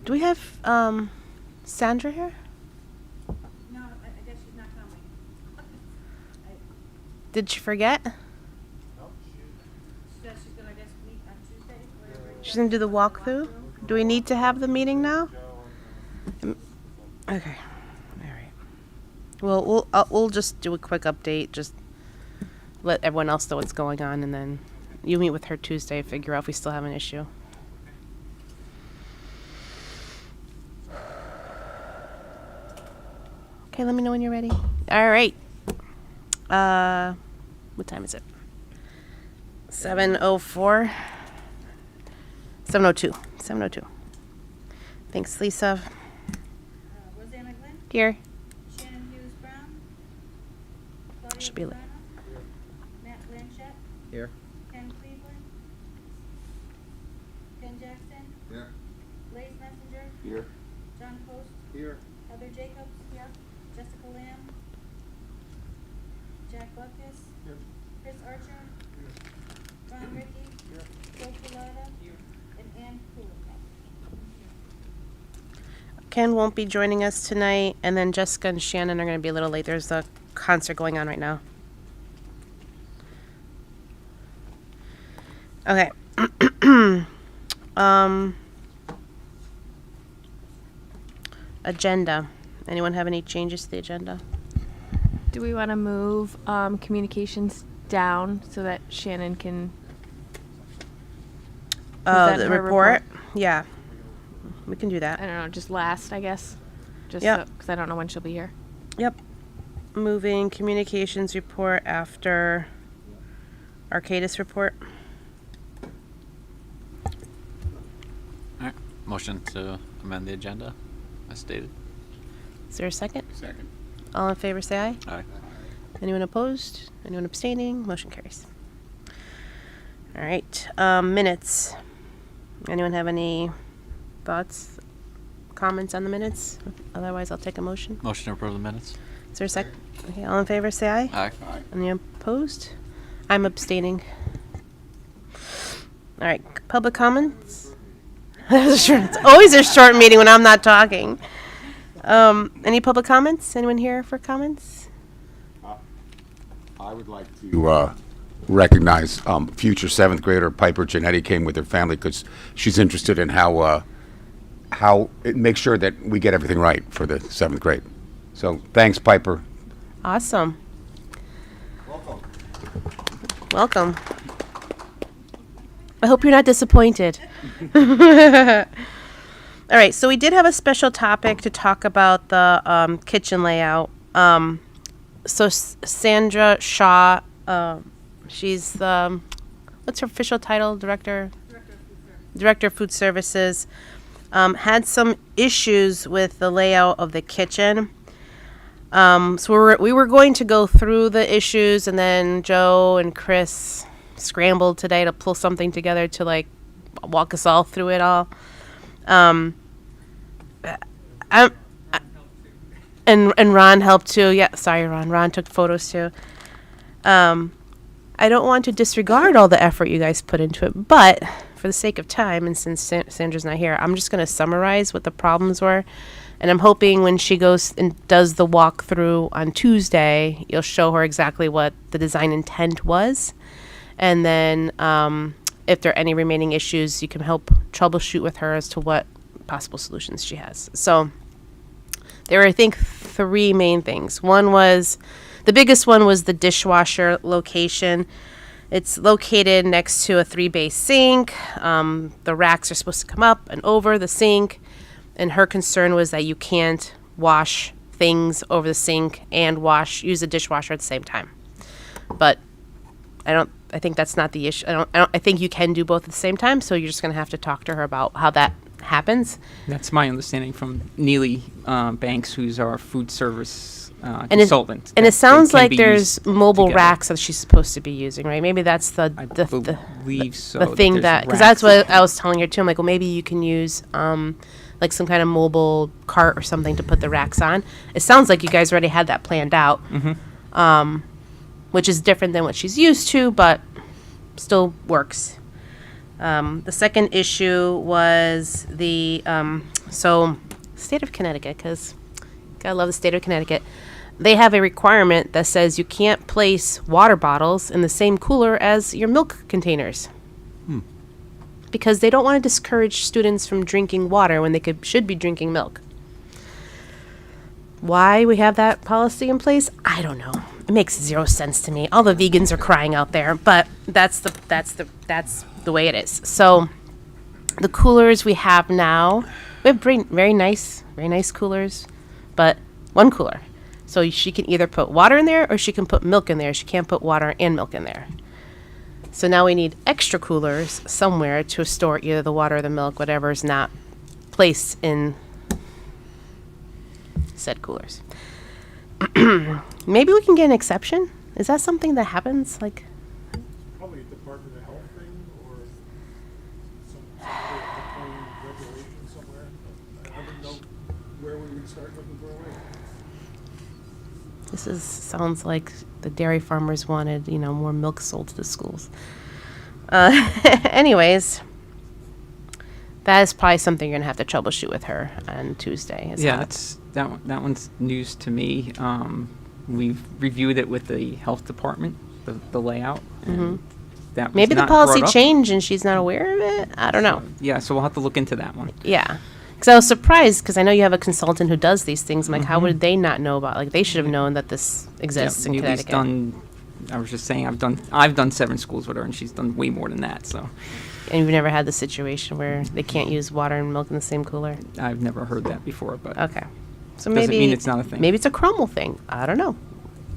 Do we have Sandra here? No, I guess she's not coming. Did she forget? She says she's gonna, I guess, meet on Tuesday, whatever. She's gonna do the walkthrough. Do we need to have the meeting now? Okay. All right. Well, we'll just do a quick update. Just let everyone else know what's going on, and then you meet with her Tuesday. Figure out if we still have an issue. Okay, let me know when you're ready. All right. What time is it? 7:04. 7:02. 7:02. Thanks, Lisa. Roseanne McGlynn, Here. Shannon Hughes Brown, Claudia Should be late. Lozano, Matt Blanchett, Here. Ken Cleveland, Ken Jackson, Here. Blaze Messenger, Here. John Post, Here. Heather Jacobs, Jessica Lamb, Jack Buckus, Here. Chris Archer, Ron Rickey, Joe Pilata, and Ann Cooley. Ken won't be joining us tonight, and then Jessica and Shannon are going to be a little late. There's a concert going on right now. Okay. Agenda. Anyone have any changes to the agenda? Do we want to move communications down so that Shannon can present The her report? Yeah. We can do I that. don't know, just last, I guess. Just Yep. because I don't know when she'll be here. Yep. Moving communications report after Arcadis report. All right. Motion to amend the agenda as stated. Is there a second? Second. All in favor, say aye. Aye. Anyone opposed? Anyone abstaining? Motion carries. All right. Minutes. Anyone have any thoughts, comments on the minutes? Otherwise, I'll take a motion. Motion to approve the minutes. Is there a second? Okay. All in favor, say aye. Aye. Aye. Anyone opposed? I'm abstaining. All right. Public comments. It's always a short meeting when I'm not talking. Any public comments? Anyone here for comments? I would like to recognize future seventh grader Piper Janetti came with her family because she's interested in how make sure that we get everything right for the seventh grade. So thanks, Piper. Awesome. Welcome. I hope you're not disappointed. All right, so we did have a special topic to talk about the kitchen layout. Sandra Shaw, she's the, what's her official title? Director of Food Services. Had some issues with the layout of the kitchen. So we were going to go through the issues, and then Joe and Chris scrambled today to pull something together to like walk us all through it all. And Ron helped too. Yeah, sorry, Ron. Ron took photos too. I don't want to disregard all the effort you guys put into it, but for the sake of time, and since Sandra's not here, I'm just going to summarize what the problems were. And I'm hoping when she goes and does the walkthrough on Tuesday, you'll show her exactly what the design intent was. And then if there are any remaining issues, you can help troubleshoot with her as to what possible solutions she has. So there were, I think, three main things. One was, the biggest one was the dishwasher location. It's located next to a 3-bay sink. The racks are supposed to come up and over the sink. And her concern was that you can't wash things over the sink and use the dishwasher at the same time. But I think that's not the issue. I think you can do both at the same time. So you're just going to have to talk to her about how that happens. That's my understanding from Neely Banks, who's our food service consultant. And it sounds like there's used mobile together. racks that she's supposed to be using, right? Maybe that's the believe so. the thing that, because that's what I was telling her too. I'm like, well, maybe you can use like some kind of mobile cart or something to put the racks on. It sounds like you guys already had that planned out, which is different than what she's used to, but still works. The second issue was the So, state of Connecticut, because gotta love the state of Connecticut. They have a requirement that says you can't place water bottles in the same cooler as your milk containers. Because they don't want to discourage students from drinking water when they should be drinking milk. Why we have that policy in place, I don't know. It makes zero sense to me. All the vegans are crying out there, but that's the way it is. So the coolers we have now, we have very nice coolers, but one cooler. So she can either put water in there or she can put milk in there. She can't put water and milk in there. So now we need extra coolers somewhere to store either the water or the milk, whatever is not placed in said coolers. Maybe we can get an exception. Is that something that happens? Like, Probably a Department of Health thing or some other Department regulation somewhere. I wouldn't know where we would start looking for a way. sounds like the dairy farmers wanted, more milk sold to the schools. Anyways, that is probably something you're gonna have to troubleshoot with her on Tuesday. Yeah, that one's news to me. We've reviewed it with the health department, the layout, and that was Maybe the not policy brought up. changed and she's not aware of it. I don't know. Yeah, so we'll have to look into that one. Yeah. Because I was surprised because I know you have a consultant who does these things. I'm like, how would they not know about? Like, they should have known that this exists in Neely's Connecticut. I was just saying, I've done 7 schools with her, and she's done way more than that. So And you've never had the situation where they can't use water and milk in the same cooler. I've never heard that before, but Okay. So Doesn't maybe mean it's not a thing. Maybe it's a Cromwell thing. I don't know.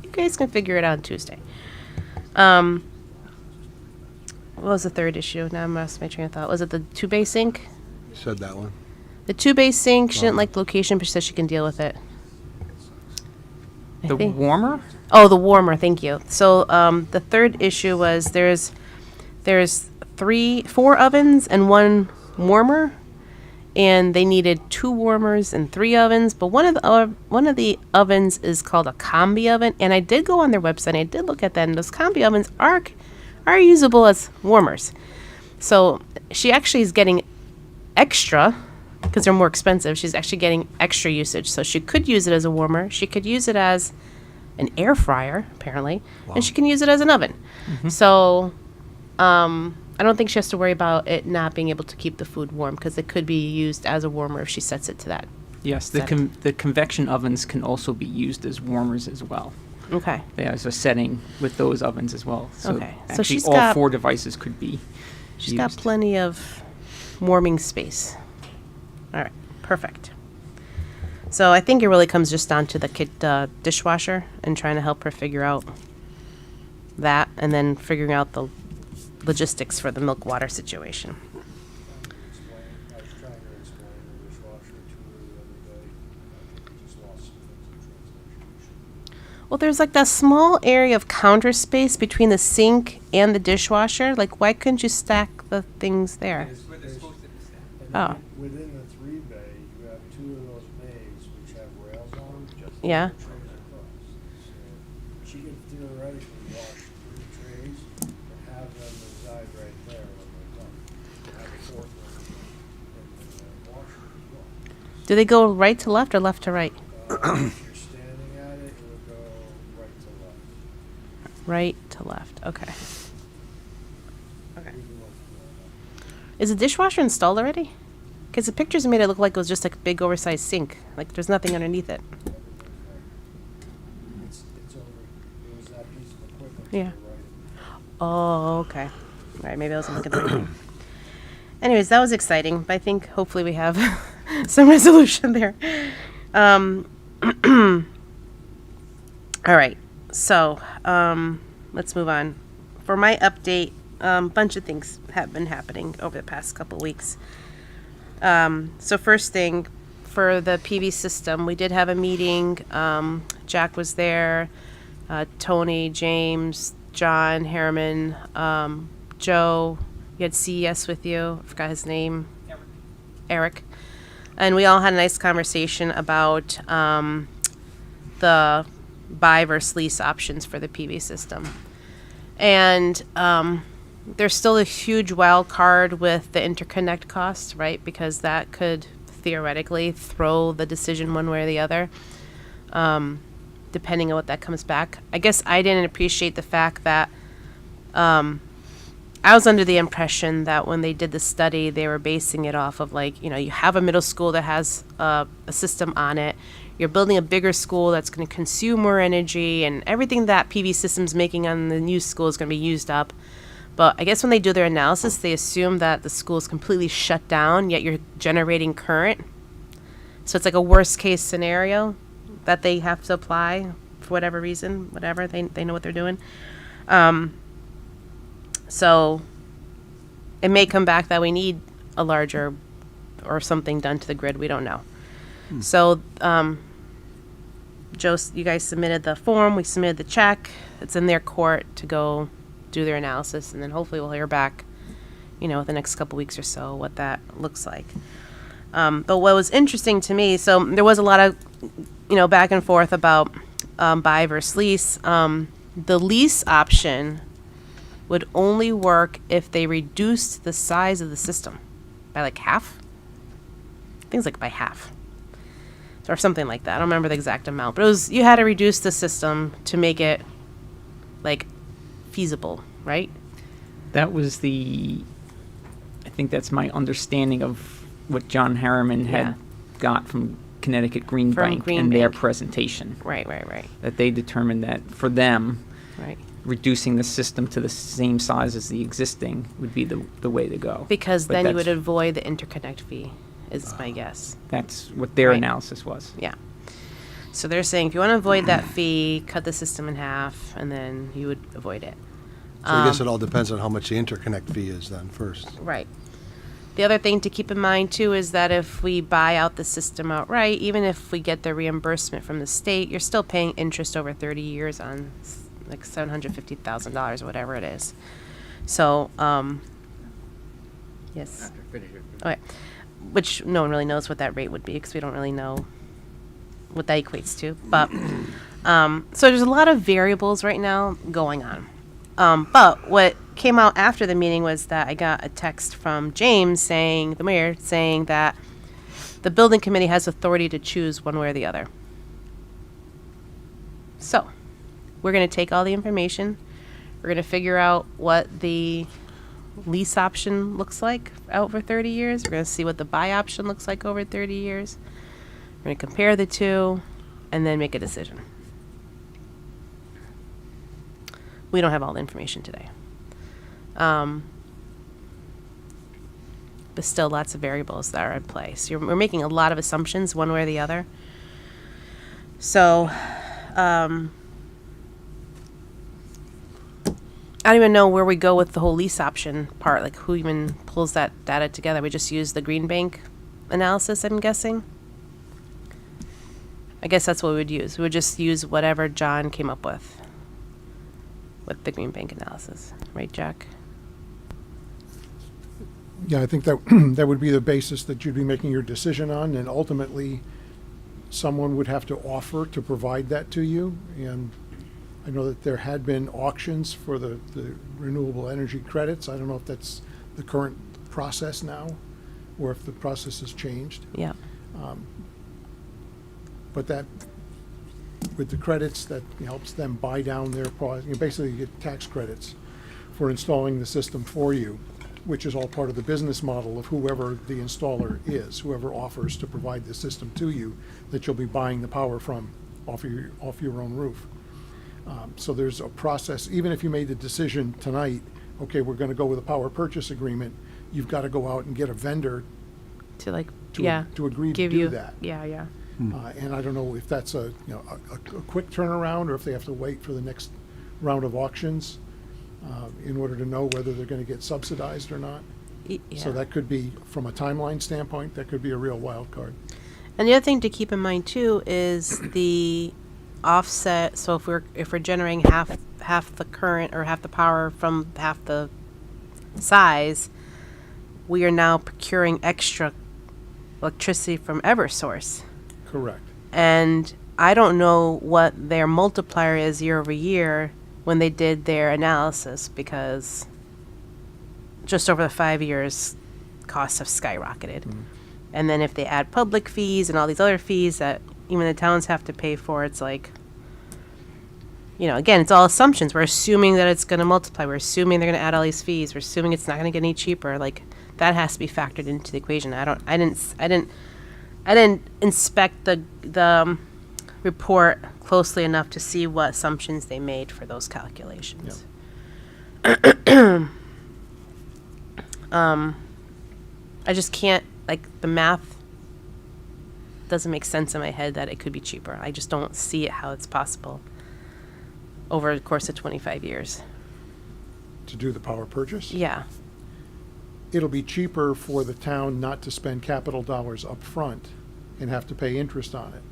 You guys can figure it out on Tuesday. What was the third issue? Now I'm lost my train of thought. Was it the 2-bay sink? Said that one. The 2-bay sink. She didn't like the location, but she said she can deal with it. I the think- warmer. Oh, the warmer. Thank you. So the third issue was there's 4 ovens and 1 warmer, and they needed 2 warmers and 3 ovens. But one of the ovens is called a combi oven, and I did go on their website. And I did look at that, and those combi ovens are usable as warmers. So she actually is getting extra because they're more expensive. She's actually getting extra usage. So she could use it as a warmer. She could use it as an air fryer, apparently, and she can use it as an oven. So I don't think she has to worry about it not being able to keep the food warm because it could be used as a warmer if she sets it to that. Yes, the convection ovens can also be used as warmers as well. Okay. There's a setting with those ovens as well. So Okay. So actually she's all got- 4 devices could be She's got used. plenty of warming space. All right. Perfect. So I think it really comes just down to the dishwasher and trying to help her figure out that and then figuring out the logistics for the milk water situation. I was trying to explain the dishwasher to her the other day. I just lost some things in translation. Well, there's like that small area of counter space between the sink and the dishwasher. Like, why couldn't you stack the things there? And Oh. within the 3-bay, you have 2 of those bays which have rails on them, just Yeah. the trays across. So she could theoretically wash 3 trays and have them reside right there when they're done. Have a 4th one in the washer as well. Do they go right to left or left to right? If you're standing at it, it would go right to left. Right to left. Okay. Okay. Even with, Is the dishwasher installed already? Because the pictures made it look like it was just like a big oversized sink. Like there's nothing underneath it. it's over. It was that piece of equipment. Yeah. To the right. Oh, okay. All right, maybe I wasn't looking at the right thing. Anyways, that was exciting. I think hopefully we have some resolution there. All right, so let's move on. For my update, bunch of things have been happening over the past couple weeks. So first thing, for the PV system, we did have a meeting. Jack was there, Tony, James, John, Harriman, Joe. You had CES with you. I forgot his name. Eric. And we all had a nice conversation about the buy versus lease options for the PV system. And there's still a huge wild card with the interconnect cost, right? Because that could theoretically throw the decision one way or the other, depending on what that comes back. I guess I didn't appreciate the fact that I was under the impression that when they did the study, they were basing it off of like, you have a middle school that has a system on it. You're building a bigger school that's going to consume more energy, and everything that PV system's making on the new school is going to be used up. But I guess when they do their analysis, they assume that the school is completely shut down, yet you're generating current. So it's like a worst case scenario that they have to apply for whatever reason, whatever, they know what they're doing. So it may come back that we need a larger or something done to the grid. We don't know. So, Joe, you guys submitted the form. We submitted the check. It's in their court to go do their analysis, and then hopefully we'll hear back, within the next couple weeks or so what that looks like. But what was interesting to me, so there was a lot of, back and forth about buy versus lease. The lease option would only work if they reduced the size of the system by like half. I think it's like by half. Or something like that. I don't remember the exact amount, but it was, you had to reduce the system to make it like feasible, right? That was I think that's my understanding of what John Harriman had got from Connecticut Green Bank and their presentation. Right. That they determined that for them, Right. reducing the system to the same size as the existing would be the way to go. Because But then you would that's- avoid the interconnect fee, is my guess. That's what their Right. analysis was. Yeah. So they're saying if you want to avoid that fee, cut the system in half, and then you would avoid it. So I guess it all depends on how much the interconnect fee is then first. Right. The other thing to keep in mind too is that if we buy out the system outright, even if we get the reimbursement from the state, you're still paying interest over 30 years on like $750,000 or whatever it is. So, yes. Okay. Which no one really knows what that rate would be because we don't really know what that equates to. But so there's a lot of variables right now going on. But what came out after the meeting was that I got a text from James saying, the mayor, saying that the building committee has authority to choose one way or the other. So we're going to take all the information. We're going to figure out what the lease option looks like over 30 years. We're going to see what the buy option looks like over 30 years. We're going to compare the two and then make a decision. We don't have all the information today. But still lots of variables that are in play. So we're making a lot of assumptions one way or the other. So I don't even know where we go with the whole lease option part, like who even pulls that data together. We just use the Green Bank analysis, I'm guessing. I guess that's what we would use. We would just use whatever John came up with the Green Bank analysis. Right, Jack? Yeah, I think that that would be the basis that you'd be making your decision on, and ultimately, someone would have to offer to provide that to you. And I know that there had been auctions for the renewable energy credits. I don't know if that's the current process now, or if the process has changed. Yeah. But that, with the credits, that helps them buy down their basically you get tax credits for installing the system for you, which is all part of the business model of whoever the installer is, whoever offers to provide the system to you that you'll be buying the power from off your own roof. So there's a process. Even if you made the decision tonight, okay, we're going to go with a power purchase agreement, you've got to go out and get a vendor To like, to agree to give do you that. Yeah. And I don't know if that's a quick turnaround or if they have to wait for the next round of auctions in order to know whether they're going to get subsidized or not. So that could be, from a timeline standpoint, that could be a real wild card. And the other thing to keep in mind too is the offset. So if we're generating half the current or half the power from half the size, we are now procuring extra electricity from EverSource. Correct. And I don't know what their multiplier is year over year when they did their analysis, because just over the 5 years, costs have skyrocketed. And then if they add public fees and all these other fees that even the towns have to pay for, it's like, you know, again, it's all assumptions. We're assuming that it's going to multiply. We're assuming they're going to add all these fees. We're assuming it's not going to get any cheaper. Like, that has to be factored into the equation. I didn't inspect the report closely enough to see what assumptions they made for those calculations. I just can't, like, the math doesn't make sense in my head that it could be cheaper. I just don't see it how it's possible over the course of 25 years. To do the power purchase? Yeah. It'll be cheaper for the town not to spend capital dollars up front and have to pay interest on it.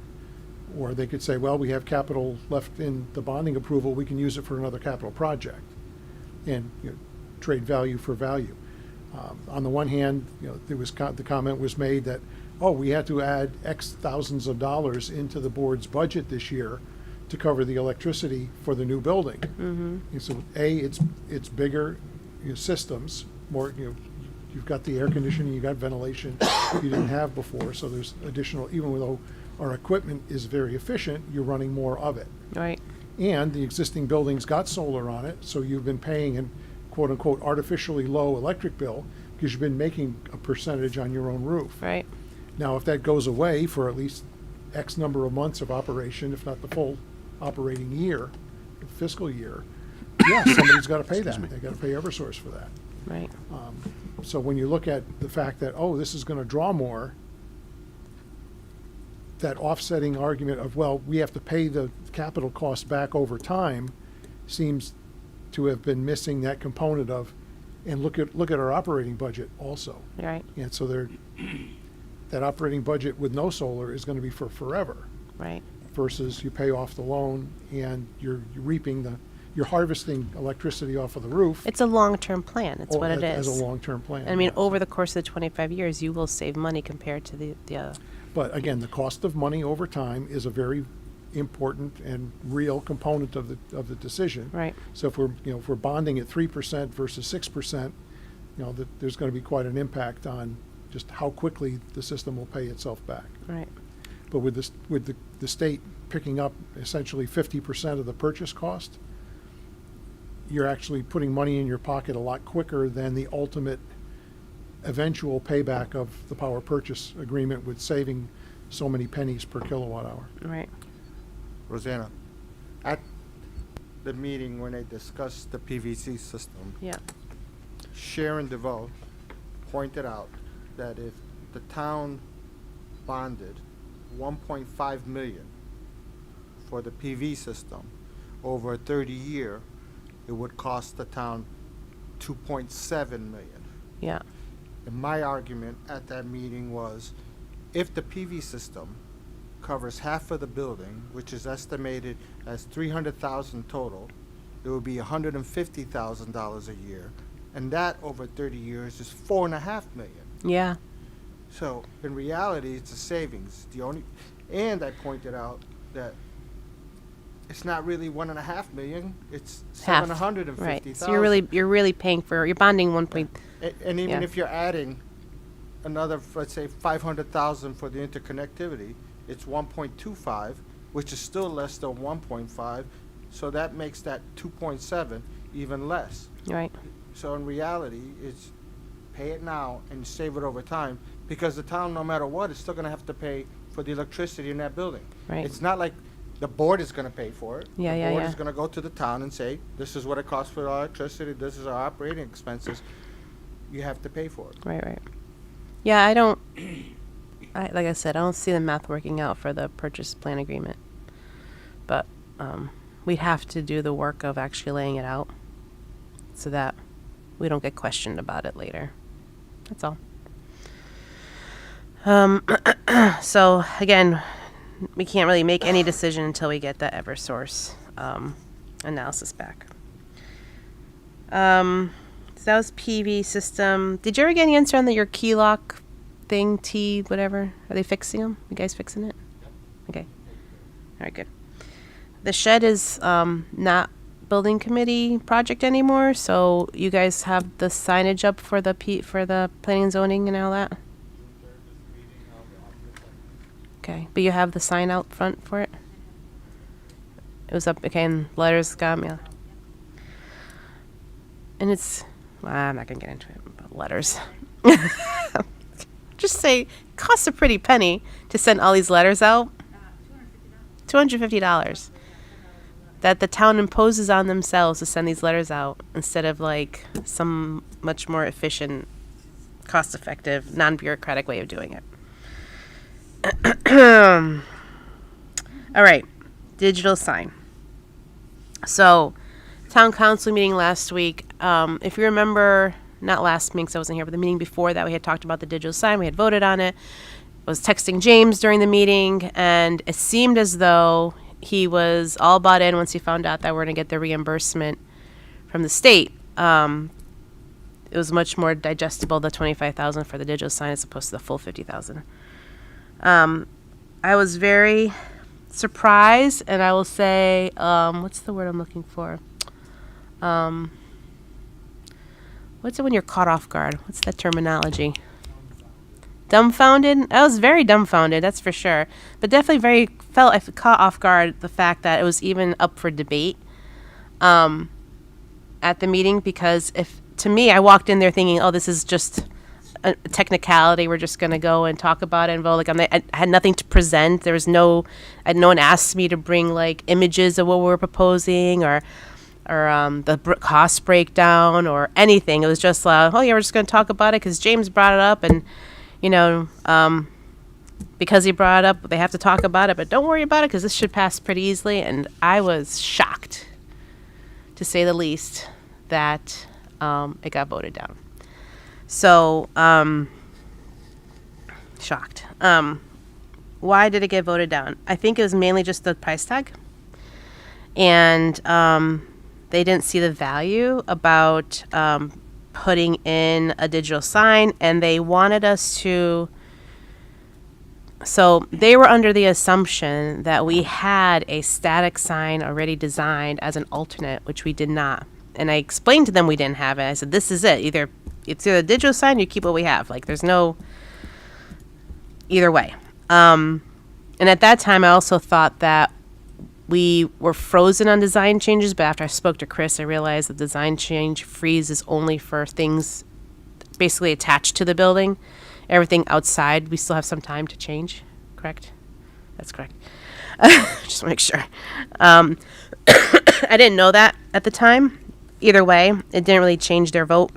Or they could say, well, we have capital left in the bonding approval, we can use it for another capital project and, you know, trade value for value. On the one hand, you know, there was the comment was made that, oh, we had to add X thousands of dollars into the board's budget this year to cover the electricity for the new building. And so, it's bigger, you know, systems, more, you know, you've got the air conditioning, you've got ventilation you didn't have before, so there's additional, even though our equipment is very efficient, you're running more of it. Right. And the existing building's got solar on it, so you've been paying an quote-unquote artificially low electric bill because you've been making a percentage on your own roof. Right. Now, if that goes away for at least X number of months of operation, if not the full operating year, fiscal year, yeah, somebody's got to pay that. They've got to pay Eversource for that. Right. So when you look at the fact that, oh, this is going to draw more, that offsetting argument of, well, we have to pay the capital cost back over time seems to have been missing that component of, and look at our operating budget also. Right. And so that operating budget with no solar is going to be for forever. Right. Versus you pay off the loan and you're harvesting electricity off of the roof. It's a long-term plan. It's what it As is. a long-term plan. I mean, yes. over the course of the 25 years, you will save money compared to the other. But again, the cost of money over time is a very important and real component of the decision. Right. So if we're bonding at 3% versus 6%, you know, there's going to be quite an impact on just how quickly the system will pay itself back. Right. But with the state picking up essentially 50% of the purchase cost, you're actually putting money in your pocket a lot quicker than the ultimate eventual payback of the power purchase agreement with saving so many pennies per kilowatt hour. Right. Rosanna, at the meeting when they discussed the PVC system, Yeah. Sharon DeVoe pointed out that if the town bonded 1.5 million for the PV system over a 30-year, it would cost the town 2.7 million. Yeah. And my argument at that meeting was, if the PV system covers half of the building, which is estimated as $300,000 total, it would be $150,000 a year, and that over 30 years is $4.5 million. Yeah. So in reality, it's a savings. And I pointed out that it's not really $1.5 million; it's Half. $750,000. Right. So you're really paying for, you're bonding 1 point. And even Yeah. if you're adding another, let's say, 500,000 for the interconnectivity, it's 1.25, which is still less than 1.5. So that makes that 2.7 even less. Right. So in reality, it's pay it now and save it over time, because the town, no matter what, is still going to have to pay for the electricity in that building. Right. It's not like the board is going to pay for it. Yeah, the yeah, board yeah. is going to go to the town and say, this is what it costs for our electricity, this is our operating expenses. You have to pay for it. Right. Right. Yeah. I don't. Like I said, I don't see the math working out for the purchase plan agreement. But we'd have to do the work of actually laying it out, so that we don't get questioned about it later. That's all. So again, we can't really make any decision until we get that Eversource analysis back. So that was PV system. Did you ever get any answer on your key lock thing, T whatever? Are they fixing them? You guys fixing it? Okay. All right, good. The shed is not building committee project anymore, so you guys have the signage up for the planning and zoning and all that? Okay, but you have the sign out front for it? It was up, okay, and letters got, yeah. And it's, well, I'm not gonna get into it about letters. Just say, it costs a pretty penny to send all these letters out. $250. That the town imposes on themselves to send these letters out instead of like some much more efficient, cost-effective, non-bureaucratic way of doing it. All right, digital sign. So, town council meeting last week. If you remember, not last meeting because I wasn't here, but the meeting before that, we had talked about the digital sign. We had voted on it. I was texting James during the meeting, and it seemed as though he was all bought in once he found out that we're going to get the reimbursement from the state. It was much more digestible, the $25,000 for the digital sign as opposed to the full $50,000. I was very surprised, and I will say, what's the word I'm looking for? What's it when you're caught off guard? What's that terminology? Dumbfounded? I was very dumbfounded, that's for sure. But definitely I caught off guard the fact that it was even up for debate at the meeting, because to me, I walked in there thinking, oh, this is just a technicality. We're just going to go and talk about it and vote. Like I had nothing to present. There was no one asked me to bring like images of what we were proposing or the cost breakdown or anything. It was just oh yeah, we're just going to talk about it because James brought it up, and because he brought it up, they have to talk about it. But don't worry about it because this should pass pretty easily. And I was shocked, to say the least, that it got voted down. So, shocked. Why did it get voted down? I think it was mainly just the price tag. And they didn't see the value about putting in a digital sign, and they wanted us to... So they were under the assumption that we had a static sign already designed as an alternate, which we did not. And I explained to them we didn't have it. I said, this is it. It's either a digital sign or you keep what we have. Like, there's no either way. And at that time, I also thought that we were frozen on design changes. But after I spoke to Chris, I realized the design change freeze is only for things basically attached to the building. Everything outside, we still have some time to change. Correct? That's correct. Just to make sure. I didn't know that at the time. Either way, it didn't really change their vote.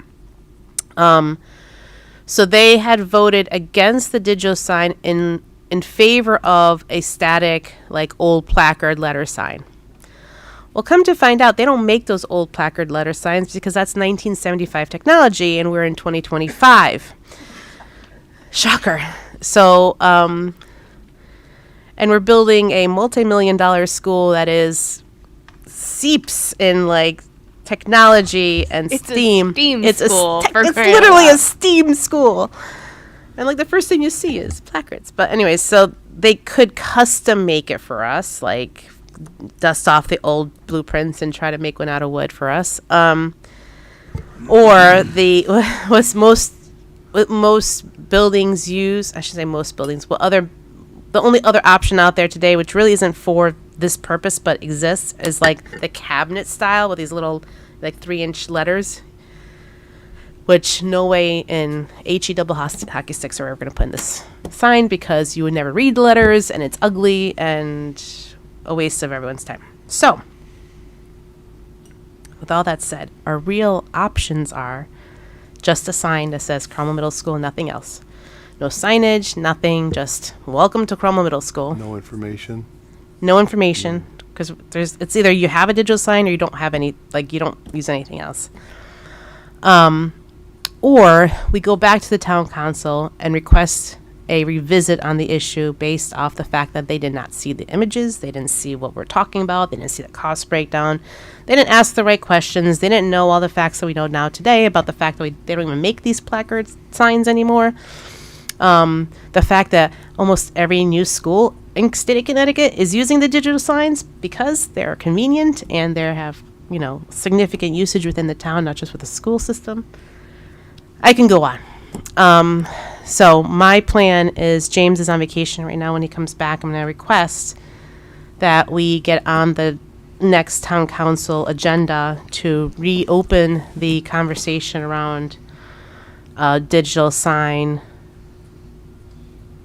So they had voted against the digital sign in favor of a static, like, old placard letter sign. Well, come to find out, they don't make those old placard letter signs because that's 1975 technology, and we're in 2025. Shocker. So, and we're building a multi-million-dollar school that seeps in, like, technology and STEAM. It's school. It's literally a STEAM school. And like the first thing you see is placards. But anyways, so they could custom make it for us, like dust off the old blueprints and try to make one out of wood for us. Or what most buildings use, I should say most buildings, the only other option out there today, which really isn't for this purpose but exists, is like the cabinet style with these little like 3-inch letters, which no way in HE double hockey sticks are ever going to put in this sign because you would never read the letters and it's ugly and a waste of everyone's time. So, with all that said, our real options are just a sign that says Cromwell Middle School and nothing else. No signage, nothing, just welcome to Cromwell Middle School. No information. No information, because it's either you have a digital sign or you don't have any, like you don't use anything else. Or we go back to the town council and request a revisit on the issue based off the fact that they did not see the images, they didn't see what we're talking about, they didn't see the cost breakdown, they didn't ask the right questions, they didn't know all the facts that we know now today about the fact that they don't even make these placard signs anymore. The fact that almost every new school in state of Connecticut is using the digital signs because they're convenient and they have, significant usage within the town, not just with the school system. I can go on. So my plan is James is on vacation right now. When he comes back, I'm going to request that we get on the next town council agenda to reopen the conversation around a digital sign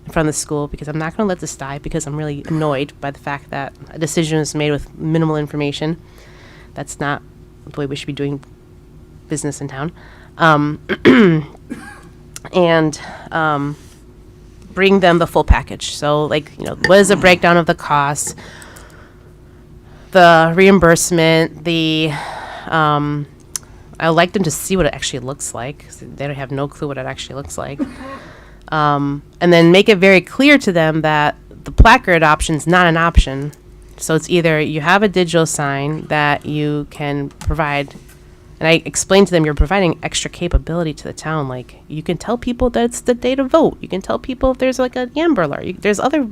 in front of the school, because I'm not going to let this die, because I'm really annoyed by the fact that a decision was made with minimal information. That's not the way we should be doing business in town. And bring them the full package. So, like, what is the breakdown of the costs, the reimbursement, I would like them to see what it actually looks like. 'Cause they don't have no clue what it actually looks like. And then make it very clear to them that the placard option is not an option. So it's either you have a digital sign that you can provide, and I explained to them, you're providing extra capability to the town. Like, you can tell people that it's the day to vote. You can tell people if there's like an Amber Alert. There's other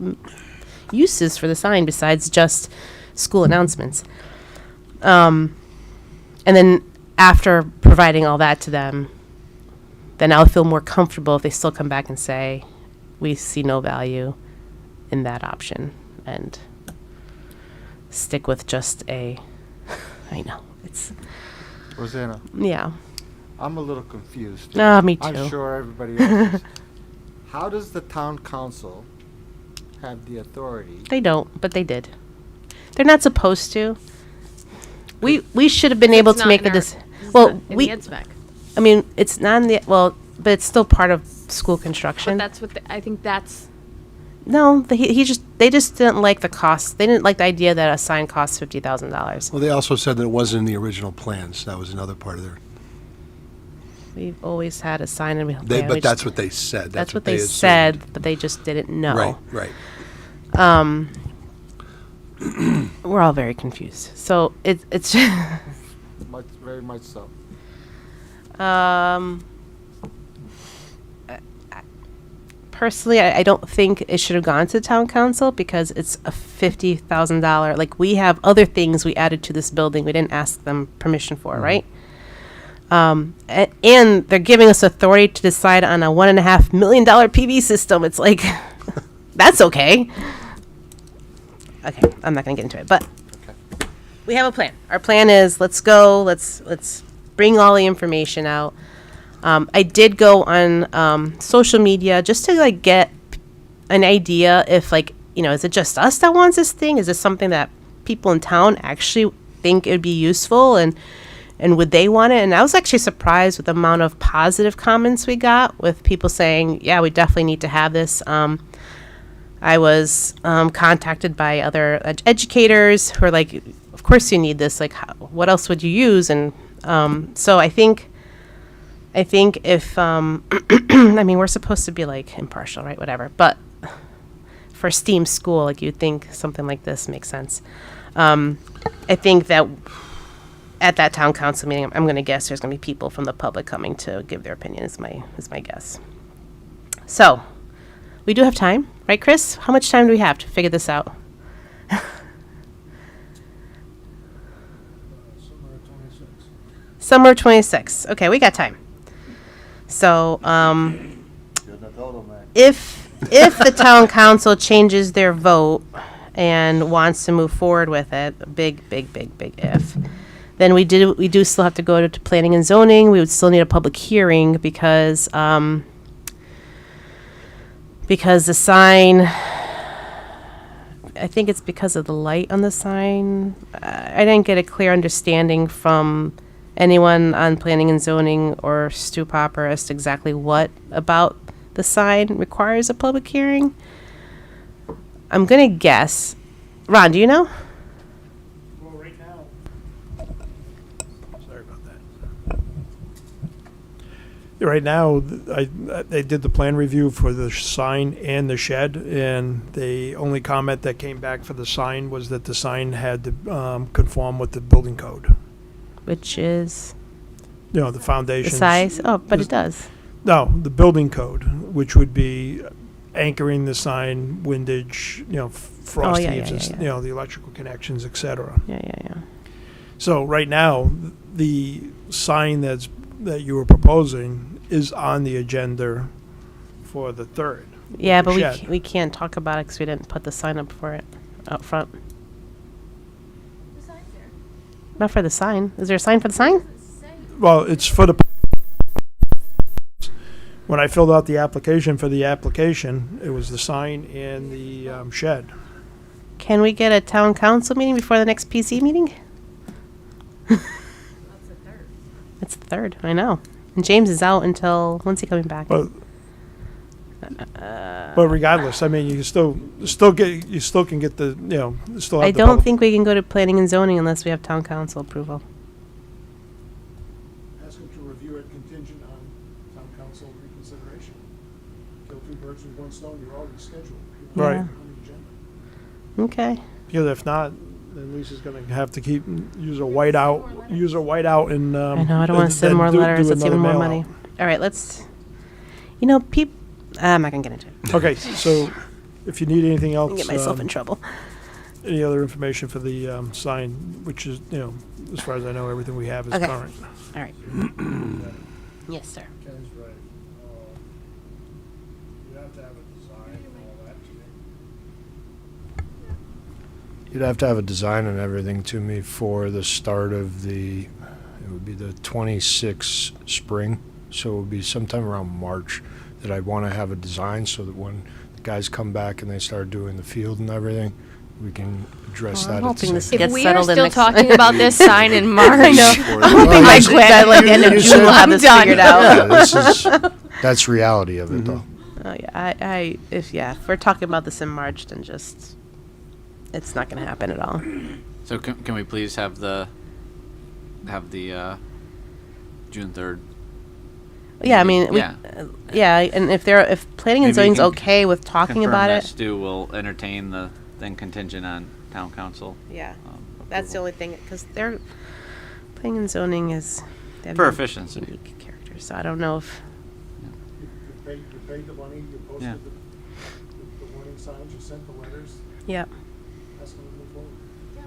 uses for the sign besides just school announcements. And then after providing all that to them, then I'll feel more comfortable if they still come back and say, we see no value in that option, and stick with just I know, it's, Rosanna, yeah. I'm a little confused. Me too. I'm sure everybody else is. How does the town council have the authority? They don't, but they did. They're not supposed to. We should have been able It's to not make in the our- decision. it's Well, not in we. the ed spec. I mean, it's not in the, but it's still part of school construction. But that's what I think that's. No, they just didn't like the cost. They didn't like the idea that a sign costs $50,000. Well, they also said that it wasn't in the original plans. That was another part of their, We've always had a sign, and but that's what they said. that's what they assumed. said, but they just didn't know. Right. We're all very confused. So it's Very much so. personally, I don't think it should have gone to town council, because it's a $50,000. Like, we have other things we added to this building we didn't ask them permission for, right? And they're giving us authority to decide on a $1.5 million PV system. It's like, that's okay. Okay, I'm not gonna get into it, but we have a plan. Our plan is, let's go, let's bring all the information out. I did go on social media just to like get an idea if, like, is it just us that wants this thing? Is this something that people in town actually think it would be useful, and would they want it? And I was actually surprised with the amount of positive comments we got, with people saying, yeah, we definitely need to have this. I was contacted by other educators who are like, of course you need this. Like, what else would you use? And so I think if, I mean, we're supposed to be like impartial, right? Whatever. But for STEAM school, like, you'd think something like this makes sense. I think that at that town council meeting, I'm going to guess there's going to be people from the public coming to give their opinion, is my guess. So we do have time, right, Chris? How much time do we have to figure this out? Summer 26. Okay, we got time. So, if the town council changes their vote and wants to move forward with it, big if, then we do still have to go to planning and zoning. We would still need a public hearing, because the sign, I think it's because of the light on the sign. I didn't get a clear understanding from anyone on planning and zoning or Stu Popper as to exactly what about the sign requires a public hearing. I'm gonna guess. Ron, do you know? Well, right now. Sorry about that. Right now, they did the plan review for the sign and the shed, and the only comment that came back for the sign was that the sign had to conform with the building code. Which is The the foundation. size? Oh, but it does. No, the building code, which would be anchoring the sign, windage, frost yeah, heaves, yeah, and, yeah. the electrical connections, et cetera. Yeah. So right now, the sign that you were proposing is on the agenda for the 3rd. Yeah, but shed. we can't talk about it because we didn't put the sign up for it out front. The sign's there. Not for the sign. Is there a sign for the sign? Doesn't say. Well, it's for the. When I filled out the application for the application, it was the sign and the shed. Can we get a town council meeting before the next PC meeting? That's the 3rd. It's the 3rd. I know. And James is out until, when's he coming back? But regardless, I mean, you can still can get the, still have I the don't public- think we can go to planning and zoning unless we have town council approval. Ask them to review it contingent on town council reconsideration. Kill two birds with one stone, you're already scheduled. You're Right. on the agenda. Okay. Because if not, then Lisa's gonna have to use a whiteout and. I know, I don't want to send more letters. That's even more money. All right, let's, I'm not going to get into it. Okay, so if you need anything else. I'll get myself in trouble. Any other information for the sign, which is, as far as I know, everything we have is Okay. current. All right. Yes, sir. Ken's right. You have to have a design and all that. You'd have to have a design and everything to me for the start of it would be the 26 spring. So it would be sometime around March that I'd want to have a design so that when the guys come back and they start doing the field and everything, we can address Well, I'm that at the hoping same this time. gets If we are settled in still next- talking about this sign in March, I know. I'm hoping Well, by, that's- by like the end of you June said- we'll have I'm this done. figured out. Yeah, that's reality of it, though. Oh yeah, if we're talking about this in March, then just, it's not going to happen at all. So can we please have the June 3rd? Yeah, I mean, Yeah. and if planning and Maybe you zoning's can okay with talking Confirm about that it, Stu will entertain the thing contingent on town council. yeah, um, that's the approval. only thing, because they're, planning and zoning is, they have For unique- efficiency. unique characters, so I don't know if, You paid the money, you Yeah. posted the warning signs, you sent the letters, yeah. ask them to move forward. Yeah,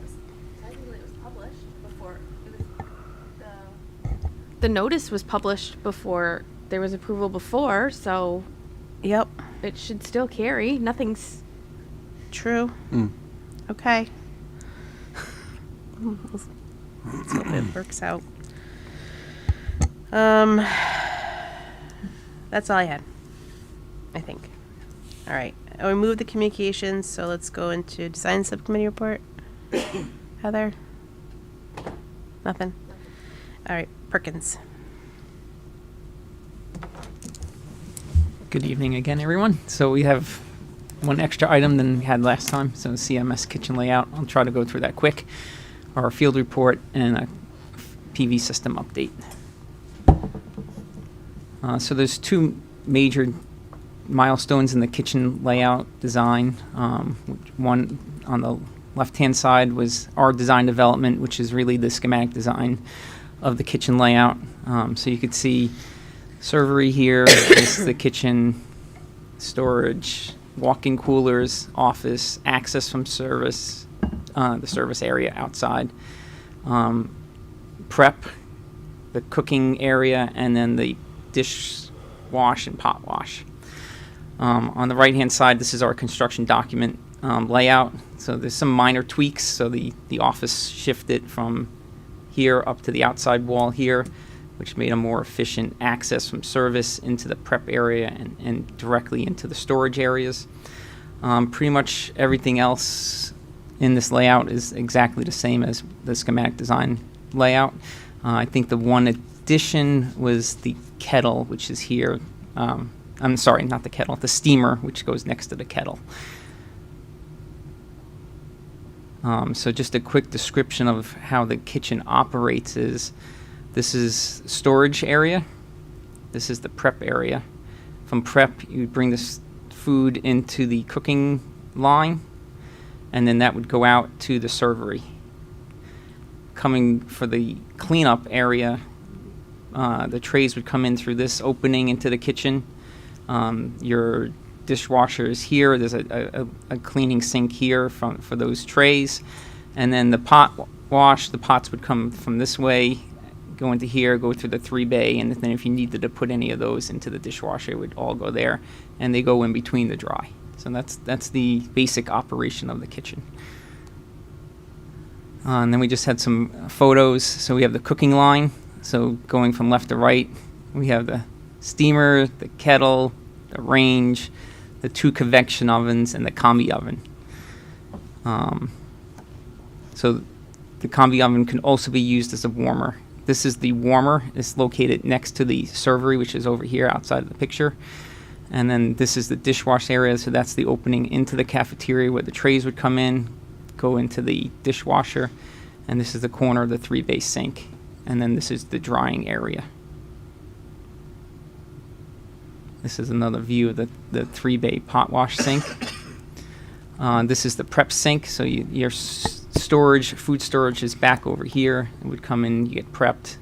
technically it was published before, it was the notice was published before there was approval before, so Yep, it should still carry. Nothing's. true. Mm. Okay. Let's hope it works out. That's all I had, I think. All right, I removed the communications, so let's go into design subcommittee report. Heather? Nothing? All right, Perkins. Good evening again, everyone. So we have one extra item than we had last time. So CMS kitchen layout. I'll try to go through that quick. Our field report and a PV system update. So there's two major milestones in the kitchen layout design. One on the left-hand side was our design development, which is really the schematic design of the kitchen layout. So you could see servery here is the kitchen, storage, walk-in coolers, office, access from service, the service area outside, prep, the cooking area, and then the dish wash and pot wash. On the right-hand side, this is our construction document layout. So there's some minor tweaks. So the office shifted from here up to the outside wall here, which made a more efficient access from service into the prep area and directly into the storage areas. Pretty much everything else in this layout is exactly the same as the schematic design layout. I think the one addition was the kettle, which is here. I'm sorry, not the kettle, the steamer, which goes next to the kettle. So just a quick description of how the kitchen operates is, this is storage area. This is the prep area. From prep, you bring this food into the cooking line, and then that would go out to the servery. Coming for the cleanup area, the trays would come in through this opening into the kitchen. Your dishwasher is here. There's a cleaning sink here for those trays. And then the pot wash, the pots would come from this way, go into here, go through the 3-bay, and then if you needed to put any of those into the dishwasher, it would all go there, and they go in between the dry. So that's the basic operation of the kitchen. And then we just had some photos. So we have the cooking line. So going from left to right, we have the steamer, the kettle, the range, the 2 convection ovens, and the combi oven. So the combi oven can also be used as a warmer. This is the warmer. It's located next to the servery, which is over here outside of the picture. And then this is the dishwash area. So that's the opening into the cafeteria where the trays would come in, go into the dishwasher. And this is the corner of the 3-bay sink. And then this is the drying area. This is another view of the 3-bay pot wash sink. This is the prep sink. So your storage, food storage is back over here. It would come in, you get prepped,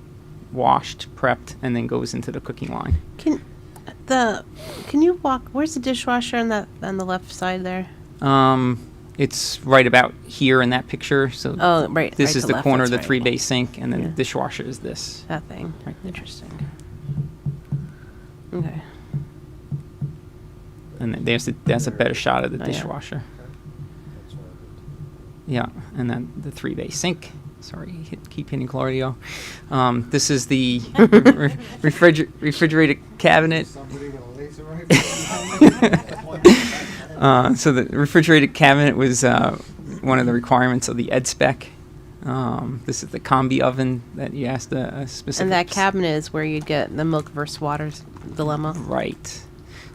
washed, prepped, and then goes into the cooking line. Can you walk? Where's the dishwasher on the left side there? It's right about here in that picture. So Oh, right. this right is to the left, corner of that's the right. 3-bay sink, and then Yeah. the dishwasher is this. That thing. Right. Interesting. Okay. And then that's a better shot of the Oh, yeah. dishwasher. That's what I Yeah, and then the 3-bay sink. Sorry, keep hitting Claudio. This is the refrigerated cabinet. Somebody with a laser rifle? So the refrigerated cabinet was one of the requirements of the ed spec. This is the combi oven that you asked a specific. And that cabinet is where you'd get the milk versus water dilemma. Right.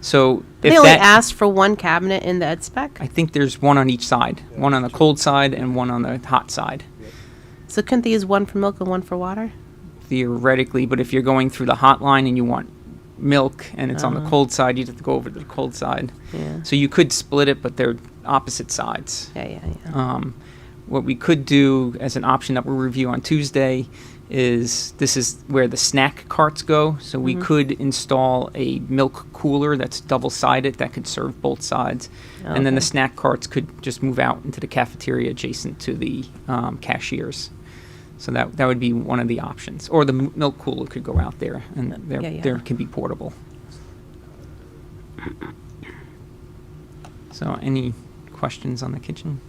So They if only that, asked for one cabinet in the ed spec. I think there's one on each side, one on the cold side and one on the hot side, So couldn't they use one for milk and one for water? theoretically. But if you're going through the hot line and you want milk and it's on the Uh-huh. cold side, you'd have to go over to the cold side. Yeah. So you could split it, but they're opposite sides. Yeah. What we could do as an option that we'll review on Tuesday is this is where the snack carts go. So we could install a milk cooler that's double-sided that could serve both sides. And then the Okay. snack carts could just move out into the cafeteria adjacent to the cashiers. So that would be one of the options. Or the milk cooler could go out there, and there can be portable. So any questions on the kitchen?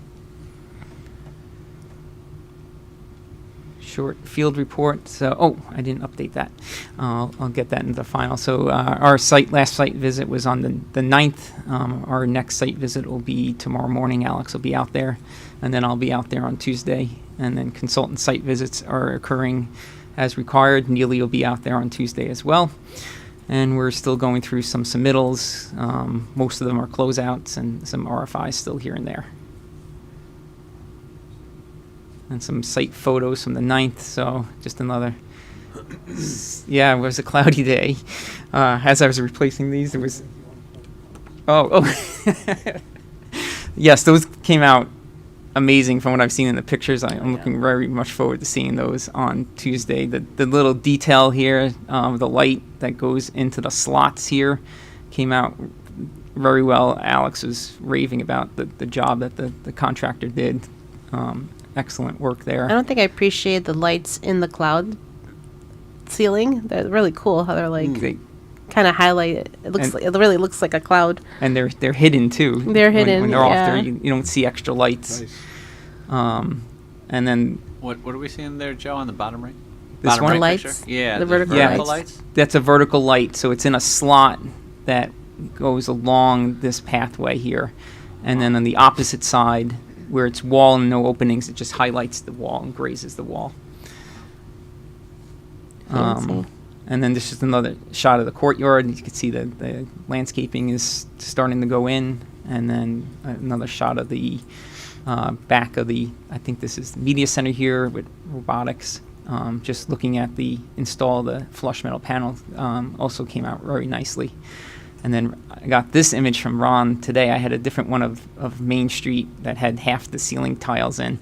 Short field report. So, I didn't update that. I'll get that into the final. So our last site visit was on the 9th. Our next site visit will be tomorrow morning. Alex will be out there, and then I'll be out there on Tuesday. And then consultant site visits are occurring as required. Neely will be out there on Tuesday as well. And we're still going through some submittals. Most of them are closeouts and some RFIs still here and there. And some site photos from the 9th, so just another. Yeah, it was a cloudy day. As I was replacing these, there was. Oh. Yes, those came out amazing from what I've seen in the pictures. I'm looking very much forward to seeing those on Tuesday. The little detail here, the light that goes into the slots here, came out very well. Alex was raving about the job that the contractor did. Excellent work there. I don't think I appreciate the lights in the cloud ceiling. They're really cool how they're like They- kind of highlight it. It looks And- like, it really looks like a cloud. And they're hidden too. They're hidden, when they're off there. yeah. You don't see extra lights. Nice. And then What are we seeing there, Joe, on the bottom right? This Bottom one? right Lights? picture? Yeah, The vertical lights. lights. that's a vertical light, so it's in a slot that goes along this pathway here, and then on the opposite side, where it's wall and no openings, it just highlights the wall and grazes the wall. Fancy. And then this is another shot of the courtyard. You can see the landscaping is starting to go in, and then another shot of the back of I think this is the media center here with robotics. Just looking at the install the flush metal panel also came out very nicely. And then I got this image from Ron today. I had a different one of Main Street that had half the ceiling tiles in.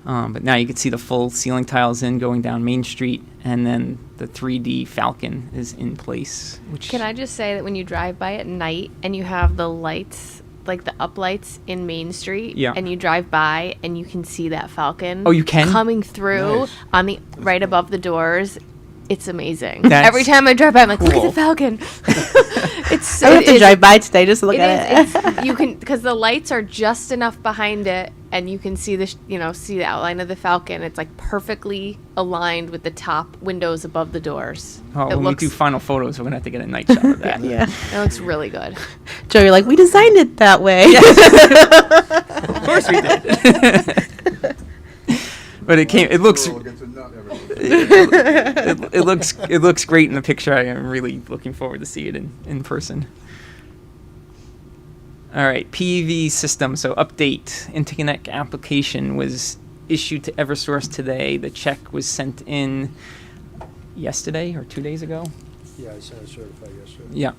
But now you can see the full ceiling tiles in going down Main Street. And then the 3D Falcon is in place. Which Can I just say that when you drive by at night and you have the lights, like the uplights in Main Street, Yeah. and you drive by and you can see that Falcon Oh, you can? coming through Nice. on the right above the doors. It's amazing. That's Every time I drive by, I'm like, look at cool. the Falcon. It's. I have it to is- drive by today just to look It at is. it. It's, you can because the lights are just enough behind it, and you can see see the outline of the Falcon. It's like perfectly aligned with the top windows above the doors. Oh, it when looks. we do final photos, we're gonna have to get a night shot of that. Yeah. It looks really good. Joe, you're like, we designed it that way. Of course we did. But it looks it looks great in the picture. I am really looking forward to see it in person. All right, PV system. So update. Interconnect application was issued to Eversource today. The check was sent in yesterday or 2 days ago. Yeah, I sent it certified yesterday. Yeah.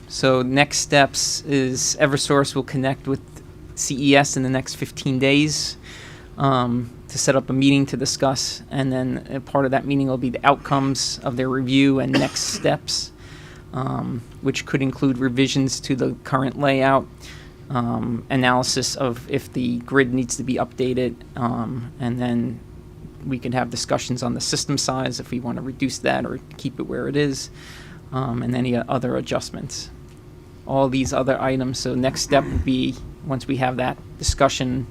So next steps is Eversource will connect with CES in the next 15 days to set up a meeting to discuss, and then a part of that meeting will be the outcomes of their review and next steps, which could include revisions to the current layout, analysis of if the grid needs to be updated, and then we could have discussions on the system size if we want to reduce that or keep it where it is, and any other adjustments. All these other items. So next step would be once we have that discussion,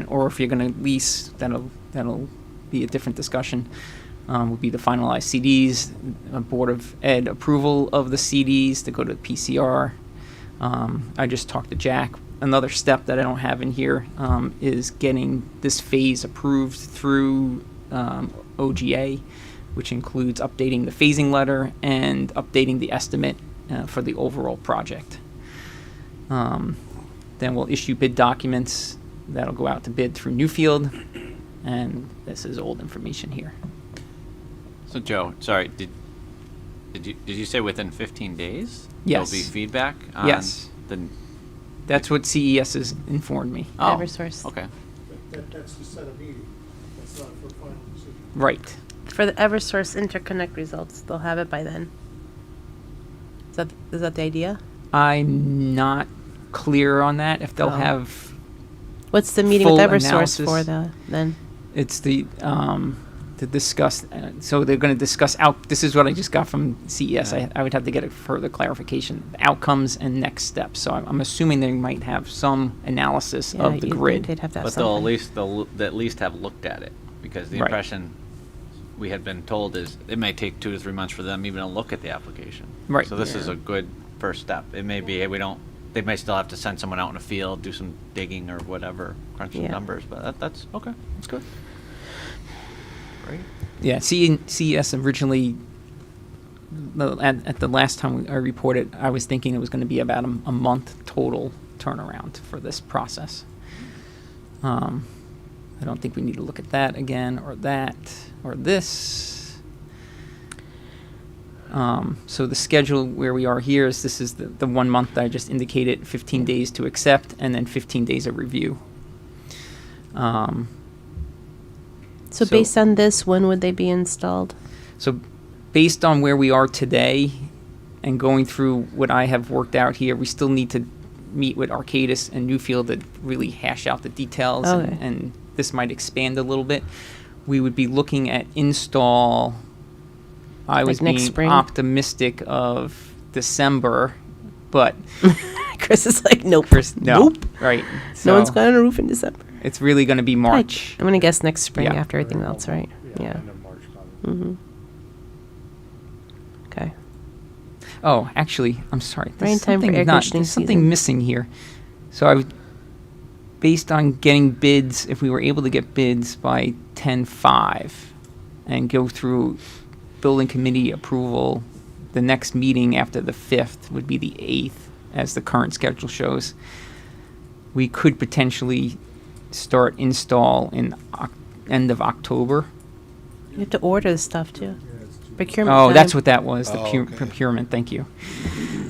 or if you're going to lease, that'll be a different discussion. Would be the finalized CDs, a Board of Ed approval of the CDs to go to the PCR. I just talked to Jack. Another step that I don't have in here is getting this phase approved through OGA, which includes updating the phasing letter and updating the estimate for the overall project. Then we'll issue bid documents that'll go out to bid through Newfield, and this is old information here. So Joe, sorry, did you say within 15 days? Yes. There'll be feedback on Yes. the. That's what CES has informed me. Oh, Eversource. okay. That's to set a meeting. That's not for final decision. Right. For the Eversource interconnect results, they'll have it by then. Is that the idea? I'm not clear on that. If they'll Oh. have, What's the meeting with Full Eversource analysis. for then? it's the to discuss. So they're going to discuss out. This is what I just got from CES. I would have to get a further clarification. Outcomes and next steps. So I'm assuming they might have some analysis of the you'd grid. think they'd have to have But they'll at least have looked at it, because the Right. impression we had been told is it may take 2 to 3 months for them even to look at the application. Right. So this is a good first step. It may be, hey, they may still have to send someone out in the field, do some digging or whatever, crunch some Yeah. numbers, but that's okay. That's good. Great. Yeah, CES originally, at the last time I reported, I was thinking it was going to be about a month total turnaround for this process. I don't think we need to look at that again, or that, or this. So the schedule where we are here is this is the 1 month that I just indicated, 15 days to accept, and then 15 days of review. So based on this, when would they be installed? So based on where we are today and going through what I have worked out here, we still need to meet with Arcadis and Newfield to really hash out the details, Okay. and this might expand a little bit. We would be looking at install, I was Like next being spring? optimistic of December, but Chris is like, nope. no, Nope. right. No one's So going on a roof in December. it's really going to be March. I'm going to guess next spring Yeah. after everything else, right? Yeah. End of March, probably. Mm-hmm. Okay. Oh, actually, I'm sorry. Right in time for something air conditioning there's something season. missing here. So I was based on getting bids, if we were able to get bids by 10/5 and go through building committee approval, the next meeting after the 5th would be the 8th, as the current schedule shows. We could potentially start install in end of October. You have to order the stuff too. Yeah, it's too- Procurement. Oh, that's time. what that was, the Oh, okay. procurement, thank you.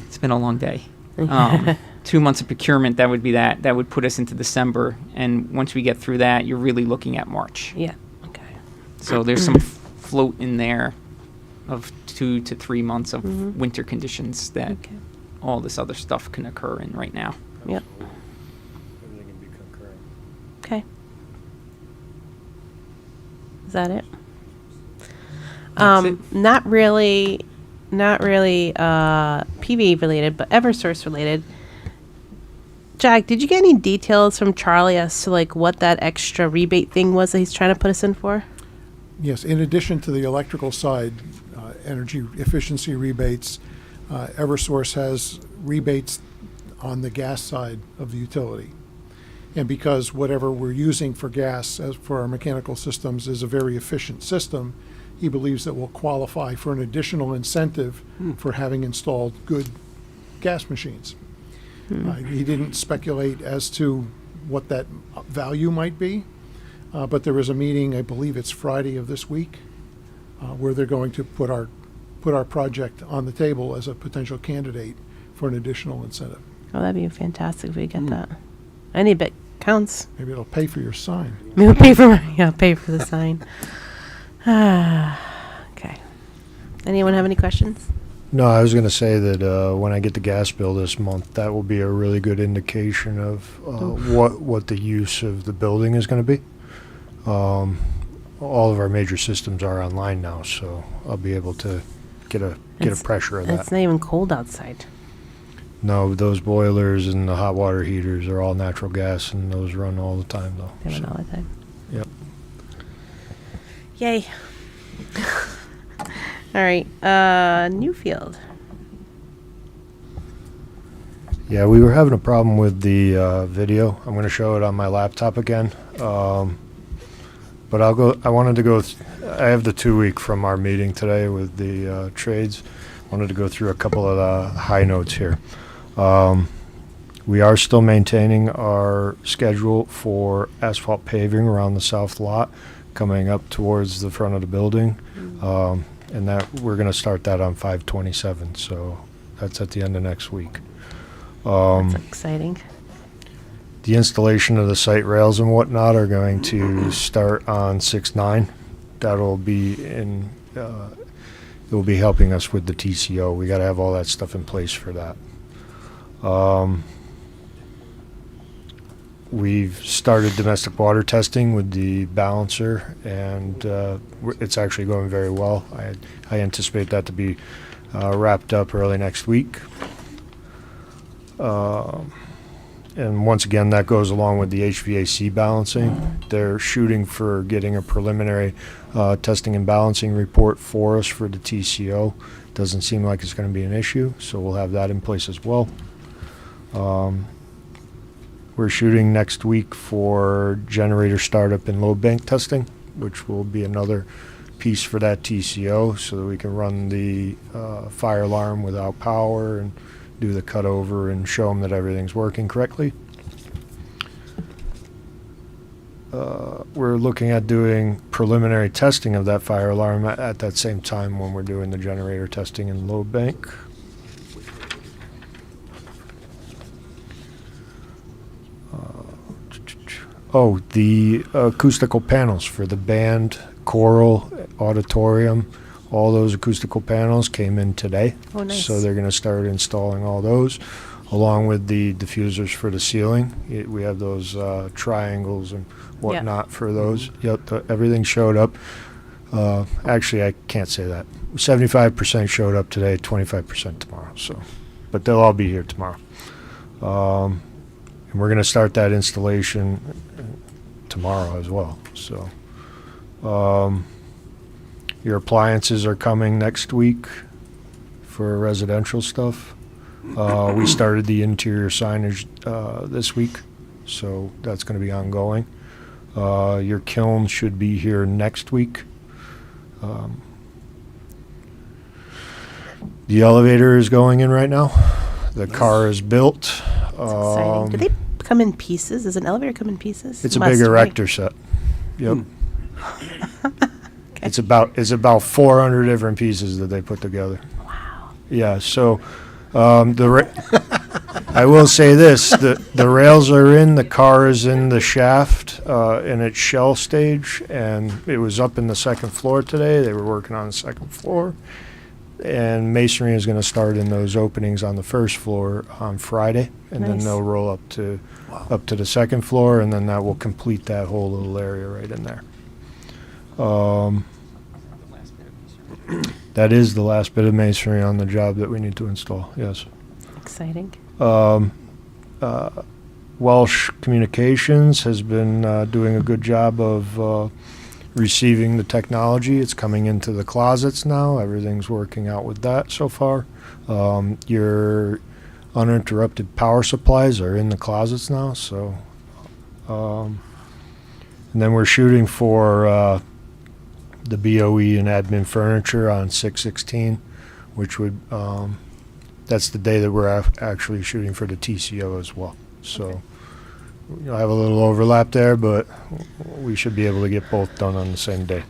It's been a long day. 2 months of procurement, that would be that. That would put us into December, and once we get through that, you're really looking at March. Yeah. Okay. So there's some float in there of 2 to 3 months of Mhm. winter conditions that Okay. all this other stuff can occur in right now. Yep. Everything can be concurrent. Okay. Is that it? Not really, PV related, but EverSource related. Jack, did you get any details from Charlie as to like what that extra rebate thing was that he's trying to put us in for? Yes, in addition to the electrical side, energy efficiency rebates, Eversource has rebates on the gas side of the utility. And because whatever we're using for gas as for our mechanical systems is a very efficient system, he believes that will qualify for an additional incentive for having installed good gas machines. He didn't speculate as to what that value might be, but there is a meeting, I believe it's Friday of this week, where they're going to put our project on the table as a potential candidate for an additional incentive. Oh, that'd be fantastic if we get that. Any bit counts. Maybe it'll pay for your sign. Maybe we'll pay for the sign. Okay. Anyone have any questions? No, I was going to say that when I get the gas bill this month, that will be a really good indication of what the use of the building is going to be. All of our major systems are online now, so I'll be able to get a pressure of that. It's not even cold outside. No, those boilers and the hot water heaters are all natural gas, and those run all the time, though. They run all the time. Yep. Yay. All right. Newfield. Yeah, we were having a problem with the video. I'm going to show it on my laptop again. But I wanted to go. I have the 2 week from our meeting today with the trades. Wanted to go through a couple of the high notes here. We are still maintaining our schedule for asphalt paving around the south lot, coming up towards the front of the building, and that we're going to start that on 5/27. So that's at the end of next week. That's exciting. The installation of the site rails and whatnot are going to start on 6/9. That'll be in. It will be helping us with the TCO. We got to have all that stuff in place for that. We've started domestic water testing with the balancer, and it's actually going very well. I anticipate that to be wrapped up early next week. And once again, that goes along with the HVAC balancing. They're shooting for getting a preliminary testing and balancing report for us for the TCO. Doesn't seem like it's going to be an issue, so we'll have that in place as well. We're shooting next week for generator startup and load bank testing, which will be another piece for that TCO, so that we can run the fire alarm without power and do the cutover and show them that everything's working correctly. We're looking at doing preliminary testing of that fire alarm at that same time when we're doing the generator testing and load bank. The acoustical panels for the band, choral, auditorium, all those acoustical panels came in today. Oh, nice. So they're going to start installing all those, along with the diffusers for the ceiling. We have those triangles and whatnot for those. Yep, everything showed up. Actually, I can't say that. 75% showed up today, 25% tomorrow. So, but they'll all be here tomorrow. And we're going to start that installation tomorrow as well. So, your appliances are coming next week for residential stuff. We started the interior signage this week, so that's going to be ongoing. Your kiln should be here next week. The elevator is going in right now. The car is built. That's exciting. Do they come in pieces? Does an elevator come in pieces? It's a Must, big right? erector set. Yep. It's about 400 different pieces that they put together. Wow. Yeah. So, I will say this: the rails are in, the car is in the shaft in its shell stage, and it was up in the second floor today. They were working on the second floor, and masonry is going to start in those openings on the first floor on Friday, and then Nice. they'll roll up to the second floor, and then that will complete that whole little area right in there. That is the last bit of masonry on the job that we need to install, yes. Exciting. Welsh Communications has been doing a good job of receiving the technology. It's coming into the closets now. Everything's working out with that so far. Your uninterrupted power supplies are in the closets now, so and then we're shooting for the BOE and admin furniture on 6/16, which would that's the day that we're actually shooting for the TCO as well. So you'll have a little overlap there, but we should be able to get both done on the same day.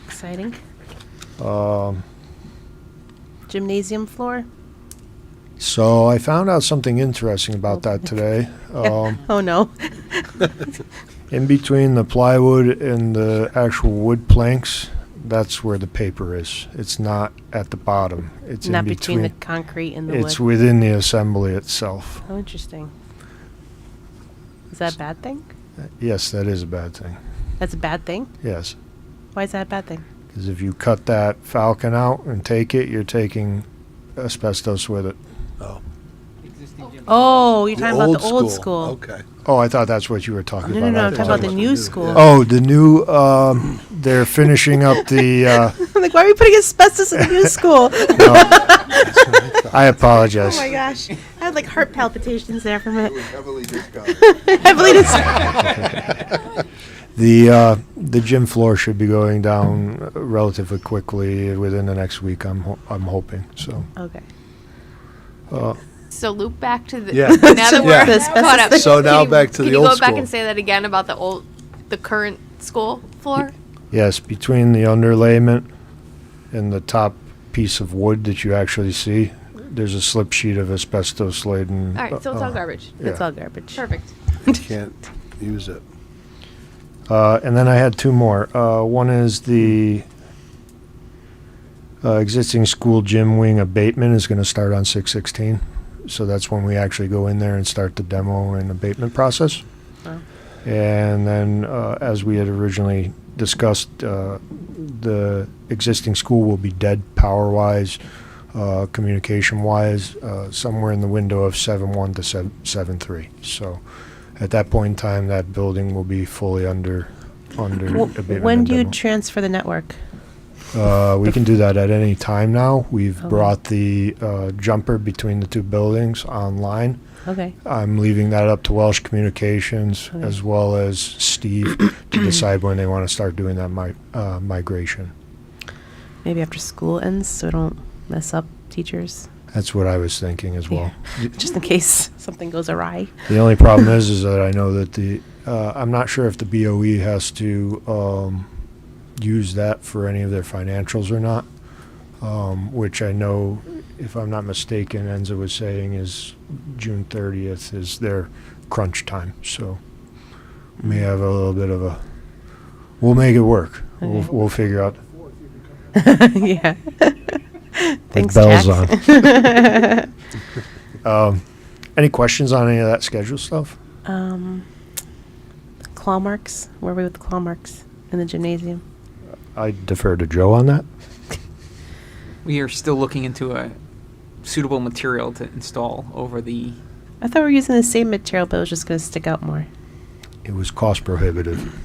Exciting. Um, Gymnasium floor. so I found out something interesting about that today. Oh no. In between the plywood and the actual wood planks, that's where the paper is. It's not at the bottom. It's Not in between the between. concrete and the It's wood. within the assembly itself. Oh, interesting. Is that a bad thing? Yes, that is a bad thing. That's a bad thing? Yes. Why is that a bad thing? Because if you cut that falcon out and take it, you're taking asbestos with it. Oh, you're talking about the old school. Okay. Oh, I thought that's what you were talking No, about. no, no. I I'm talking about the apologize. new school. Oh, the new, they're finishing up the, I'm like, why are we putting asbestos in the new school? I apologize. Oh my gosh. I had like heart palpitations there for a minute. Heavily discounted. Heavily dis- The gym floor should be going down relatively quickly within the next week. I'm hoping. So. Okay. So loop back to the. Yeah. Now that Yeah. we're caught up. So now can you- back to the old Can you go back school. and say that again about the current school floor? Yes, between the underlayment and the top piece of wood that you actually see, there's a slip sheet of asbestos laden. All right, so it's all garbage. Yeah. It's all garbage. Perfect. Can't use it. And then I had two more. One is the existing school gym wing abatement is going to start on 6/16. So that's when we actually go in there and start the demo and abatement process. Oh. And then, as we had originally discussed, the existing school will be dead power-wise, communication-wise, somewhere in the window of 7/1 to 7/3. So at that point in time, that building will be fully under abatement. When and do you demo. transfer the network? We can do that at any time now. We've Okay. brought the jumper between the two buildings online. Okay. I'm leaving that up to Welsh Communications Okay. as well as Steve to decide when they want to start doing that migration. Maybe after school ends so we don't mess up teachers. That's what I was thinking as well. Just in case something goes awry. The only problem is that I know that I'm not sure if the BOE has to use that for any of their financials or not, which I know, if I'm not mistaken, Enza was saying is June 30th is their crunch time. So we may have a little bit of we'll make it work. Okay. We'll figure out. Yeah. Thanks, bells Jack. Any questions on any of that schedule stuff? Claw marks. Where are we with the claw marks in the gymnasium? I defer to Joe on that. We are still looking into a suitable material to install over the. I thought we were using the same material, but it was just going to stick out more. It was cost prohibitive.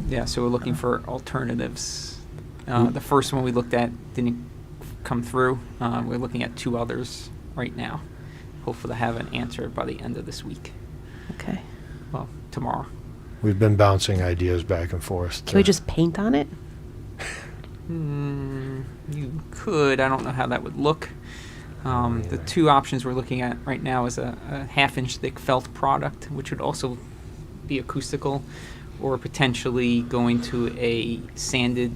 Yeah, so we're looking for alternatives. The first one we looked at didn't come through. We're looking at two others right now. Hopefully to have an answer by the end of this week. Okay. Well, tomorrow. We've been bouncing ideas back and forth. Can we just paint on it? You could. I don't know how that would look. The two options we're looking at right now is a half-inch thick felt product, which would also be acoustical, or potentially going to a sanded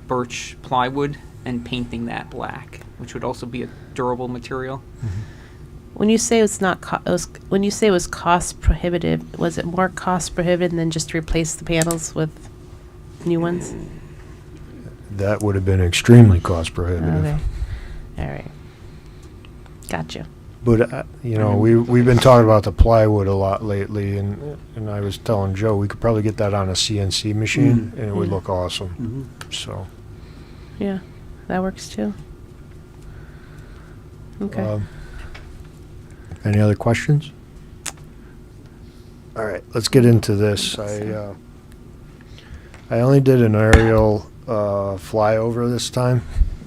birch plywood and painting that black, which would also be a durable material. When you say it's not, when you say it was cost prohibitive, was it more cost prohibitive than just to replace the panels with new ones? That would have been extremely cost prohibitive. Okay. All right. Gotcha. But we've been talking about the plywood a lot lately, and I was telling Joe we could probably get that on a CNC machine, and it would look awesome. So Yeah. That works too. Okay. Any other questions? All right, let's get into this. I only did an aerial flyover this time,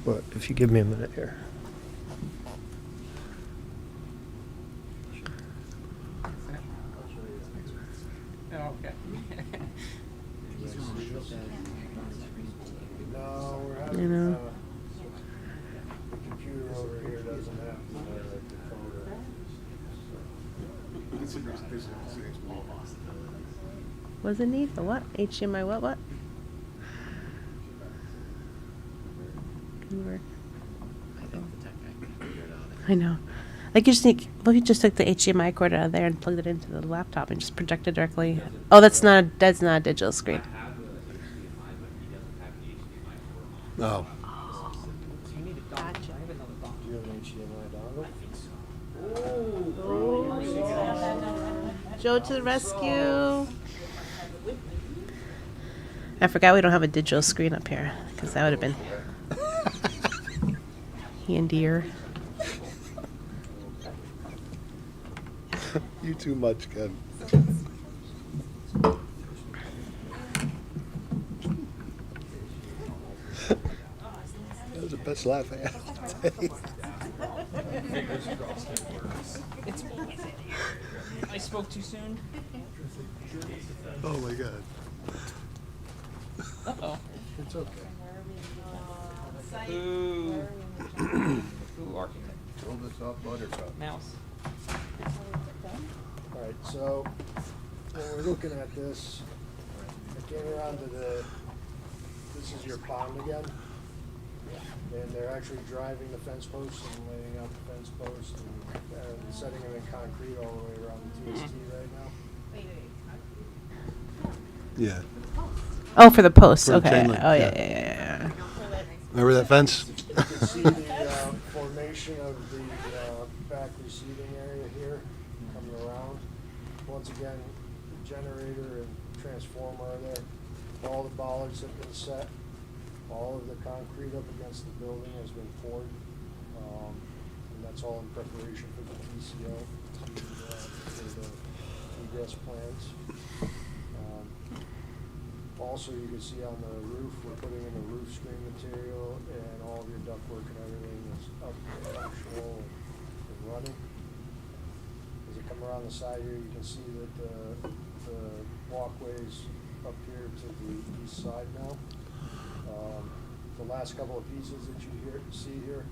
but if you give me a minute here. No, we're having, You know. The computer over here doesn't have the decoder. What does it need? The what? HDMI what? Convert. I know. Like you just need. Well, you just took the HDMI cord out of there and plugged it into the laptop and just projected directly. Oh, that's not a digital screen. No. Do you have an HDMI dongle? Joe to the rescue. I forgot we don't have a digital screen up here because that would have been handier. You too much, Ken. That was the best laugh I had all day. I spoke too soon. Oh my God. Uh-oh. It's okay. Ooh. Ooh, architect. Fill this up, buttercup. Mouse. All right, so when we're looking at this, I came around to this is your pond again. And they're actually driving the fence posts and laying out the fence posts and setting them in concrete all the way around the TST right now. Yeah. Oh, for the post. For the Okay. chain link, Oh yeah. yeah. Remember that fence? You can see the formation of the back receiving area here coming around. Once again, the generator and transformer are there. All the bollards have been set. All of the concrete up against the building has been poured. And that's all in preparation for the TCO, for the egress plans. Also, you can see on the roof, we're putting in the roof screen material, and all of your ductwork and everything is up and functional and running. As you come around the side here, you can see that the walkways up here to the east side now. The last couple of pieces that you see here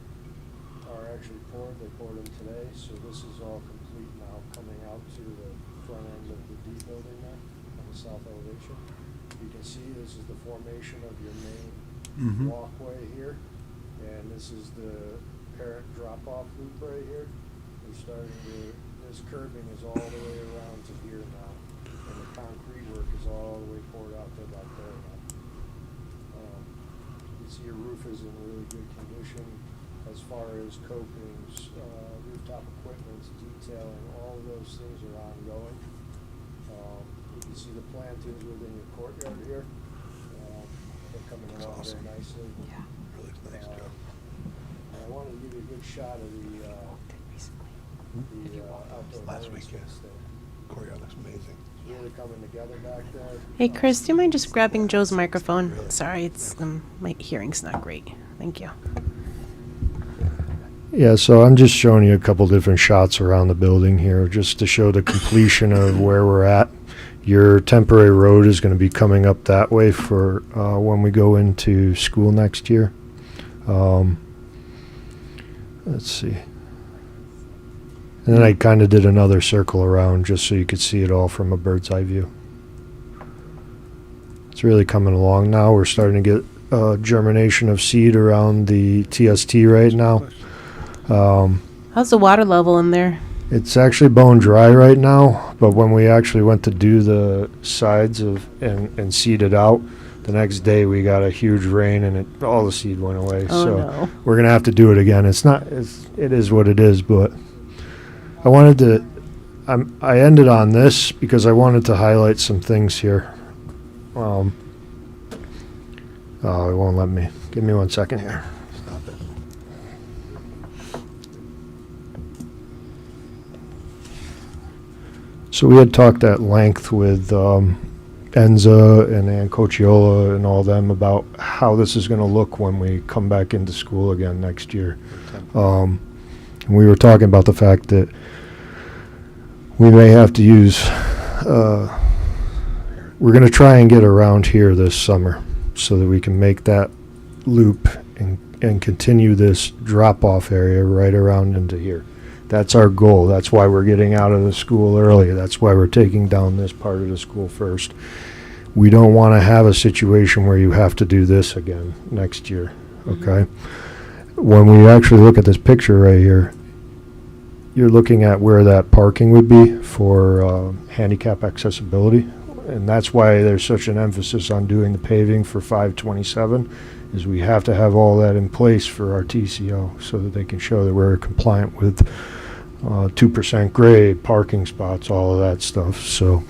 are actually poured. They poured them today, so this is all complete now, coming out to the front end of the D building there on the south elevation. You can see this is the formation of your main walkway here, and this is the parent drop-off loop right here. We're starting to, this curbing is all the way around to here now, and the concrete work is all the way poured out to about there now. You see your roof is in really good condition as far as copings, rooftop equipment, detailing, all of those things are ongoing. You can see the plantings within your courtyard here. They're coming along awesome. very nicely. Really nice job. And I wanted to give you a good shot of the outdoor Last learning weekend. space there. Courtyard looks amazing. It's really coming together back there. Hey, Chris, do you mind just grabbing Joe's microphone? Sorry, it's my hearing's not great. Thank you. Yeah, so I'm just showing you a couple different shots around the building here, just to show the completion of where we're at. Your temporary road is going to be coming up that way for when we go into school next year. Let's see. And then I kind of did another circle around just so you could see it all from a bird's eye view. It's really coming along now. We're starting to get germination of seed around the TST right now. How's the water level in there? It's actually bone dry right now, but when we actually went to do the sides and seed it out, the next day we got a huge rain and all the seed went away. Oh, so no. we're gonna have to do it again. It is what it is, but I wanted to. I ended on this because I wanted to highlight some things here. Oh, it won't let me. Give me 1 second here. So we had talked at length with Enza and Ann Cocciola and all them about how this is going to look when we come back into school again next year. And we were talking about the fact that we may have to use, we're going to try and get around here this summer so that we can make that loop and continue this drop-off area right around into here. That's our goal. That's why we're getting out of the school early. That's why we're taking down this part of the school first. We don't want to have a situation where you have to do this again next year, okay? When we actually look at this picture right here, you're looking at where that parking would be for handicap accessibility. And that's why there's such an emphasis on doing the paving for 527, is we have to have all that in place for our TCO so that they can show that we're compliant with 2% grade, parking spots, all of that stuff. So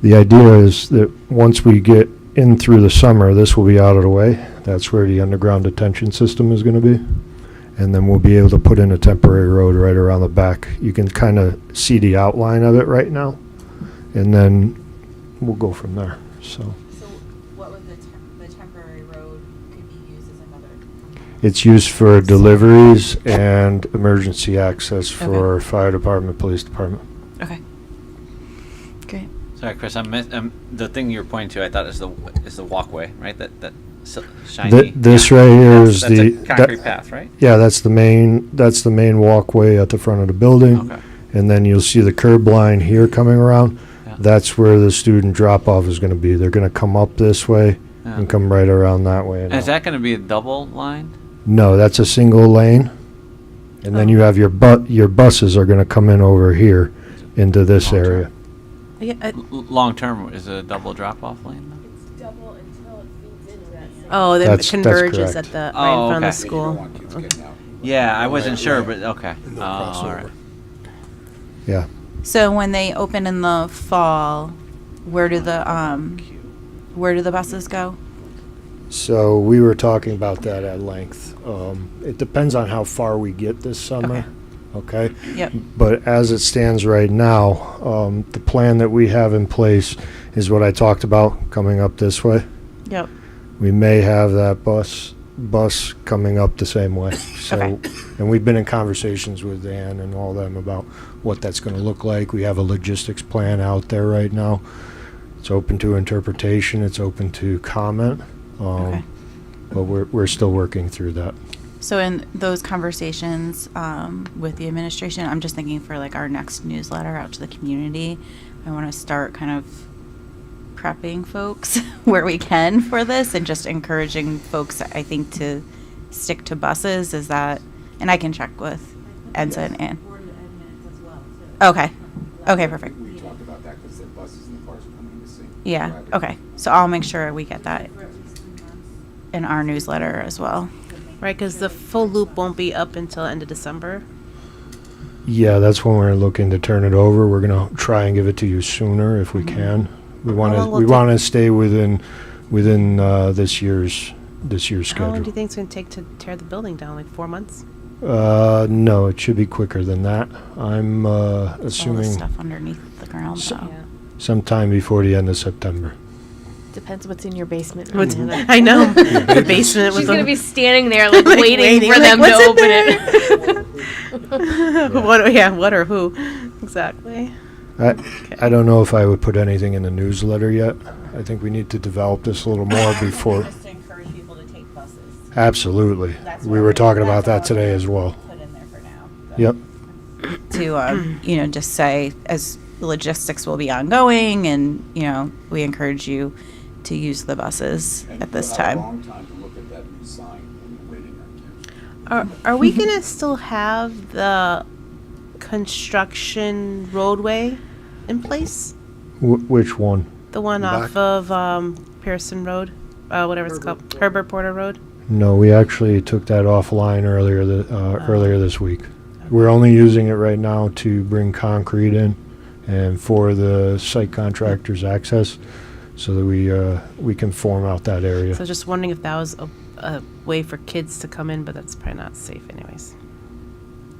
the idea is that once we get in through the summer, this will be out of the way. That's where the underground detention system is going to be. And then we'll be able to put in a temporary road right around the back. You can kind of see the outline of it right now. And then we'll go from there, so. So what would the temporary road could be used as another? It's used for deliveries and emergency access for fire department, police department. Okay. Great. Sorry, Chris. The thing you're pointing to. I thought is the walkway, right? That shiny. This right here is that's the a concrete path, right? Yeah, that's the main walkway at the front of the building. Okay. And then you'll see the curb line here coming around. Yeah. That's where the student drop off is going to be. They're going to come up this way Yeah. and come right around that way. And is that going to be a double line? No, that's a single lane. And then you have your buses are going to come in over here into this Long term. area. Yeah, Long term is it a double drop off lane? Though? It's double until it feeds into that. oh, then it That's converges correct. at the Oh, right in front okay. of the school. Yeah, I wasn't sure, but okay. No Oh, all crossover. right. Yeah. So when they open in the fall, where do the buses go? So we were talking about that at length. It depends on how far we get this summer. Okay. Yep. But as it stands right now, the plan that we have in place is what I talked about coming up this way. Yep. We may have that bus coming up the same way. So, Okay. and we've been in conversations with Ann and all them about what that's going to look like. We have a logistics plan out there right now. It's open to interpretation. It's open to comment. Okay. But we're still working through that. So in those conversations with the administration, I'm just thinking for like our next newsletter out to the community, I want to start kind of prepping folks where we can for this and just encouraging folks, I think, to stick to buses. Is that, and I can check with Enza and Ann. Board of Ed minutes as well, too. Okay. Okay, perfect. We talked about that because the buses and the cars are coming to see. Yeah, okay. So I'll make sure we get that For at least 3 months. in our newsletter as well. Right, because the full loop won't be up until end of December. Yeah, that's when we're looking to turn it over. We're going to try and give it to you sooner if we can. We want How to long will we it want to stay within this year's How long do schedule. you think it's going to take to tear the building down? Like 4 months? No, it should be quicker than that. I'm All the assuming stuff underneath the ground, So- though. sometime before the end of September. Depends what's in your basement. What's- Amanda. I know. The basement She's with gonna the- be standing there like, Like, waiting for like, them to what's in open there? it. what or who? Exactly. I don't know if I would put anything in the newsletter yet. I think we need to develop this a little more before. Just to encourage people to take buses. Absolutely. That's We what were talking that's about that all today we as well. Put in there for now. Yep. To just say as logistics will be ongoing, and we encourage you to use the buses at this time. Long time to look at that new sign in the waiting room. Are we going to still have the construction roadway in place? Which one? The one Back? off of Pearson Road? Whatever it's called. Herbert Porter Road? No, we actually took that offline earlier this week. We're only using it right now to bring concrete in and for the site contractors access so that we can form out that area. So just wondering if that was a way for kids to come in, but that's probably not safe anyways.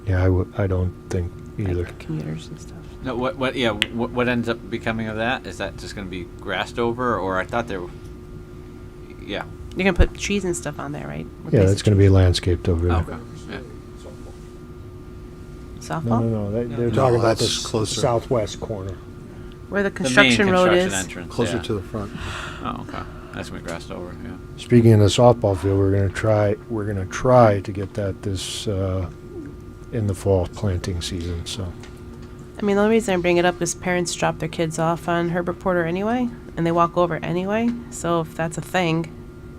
Yeah, I don't think either. Like commuters and stuff. No, what ends up becoming of that? Is that just going to be grassed over, or I thought there were, yeah. You're gonna put trees and stuff on there, right? Yeah, that's going to be landscaped over there. Okay. Yeah. Softball? No, they're No, talking about that's the closer. southwest corner. Where the The main construction road construction is. entrance. Closer yeah. to the front. Oh, okay. That's going to be grassed over, yeah. Speaking of the softball field, we're going to try to get that this in the fall planting season. So I mean, the only reason I bring it up is parents drop their kids off on Herbert Porter anyway, and they walk over anyway. So if that's a thing,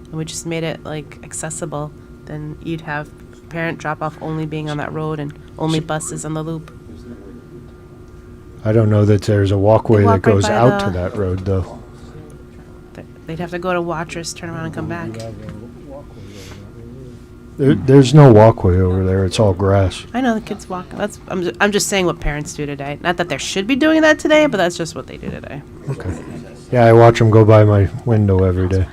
and we just made it like accessible, then you'd have parent drop off only being on that road and only buses on the loop. I don't know that there's a walkway walk that right goes by out to the- that road though. They'd have to go to Watchers, turn around and come back. There's no walkway over there. It's all grass. I know the kids walk. I'm just saying what parents do today. Not that they should be doing that today, but that's just what they do today. Okay. Yeah, I watch them go by my window every day.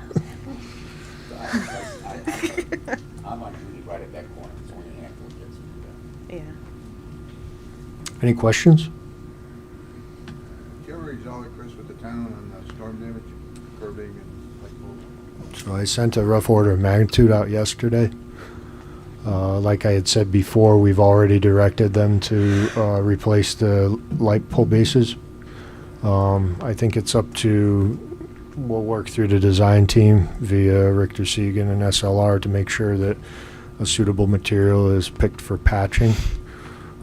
I'm on duty right at that corner. It's only a handful of kids. Yeah. Any questions? Did you ever resolve it, Chris, with the town on storm damage, curbing and like? So I sent a rough order of magnitude out yesterday. Like I had said before, we've already directed them to replace the light pole bases. I think it's up to, we'll work through the design team via Richter Segan and SLR to make sure that a suitable material is picked for patching.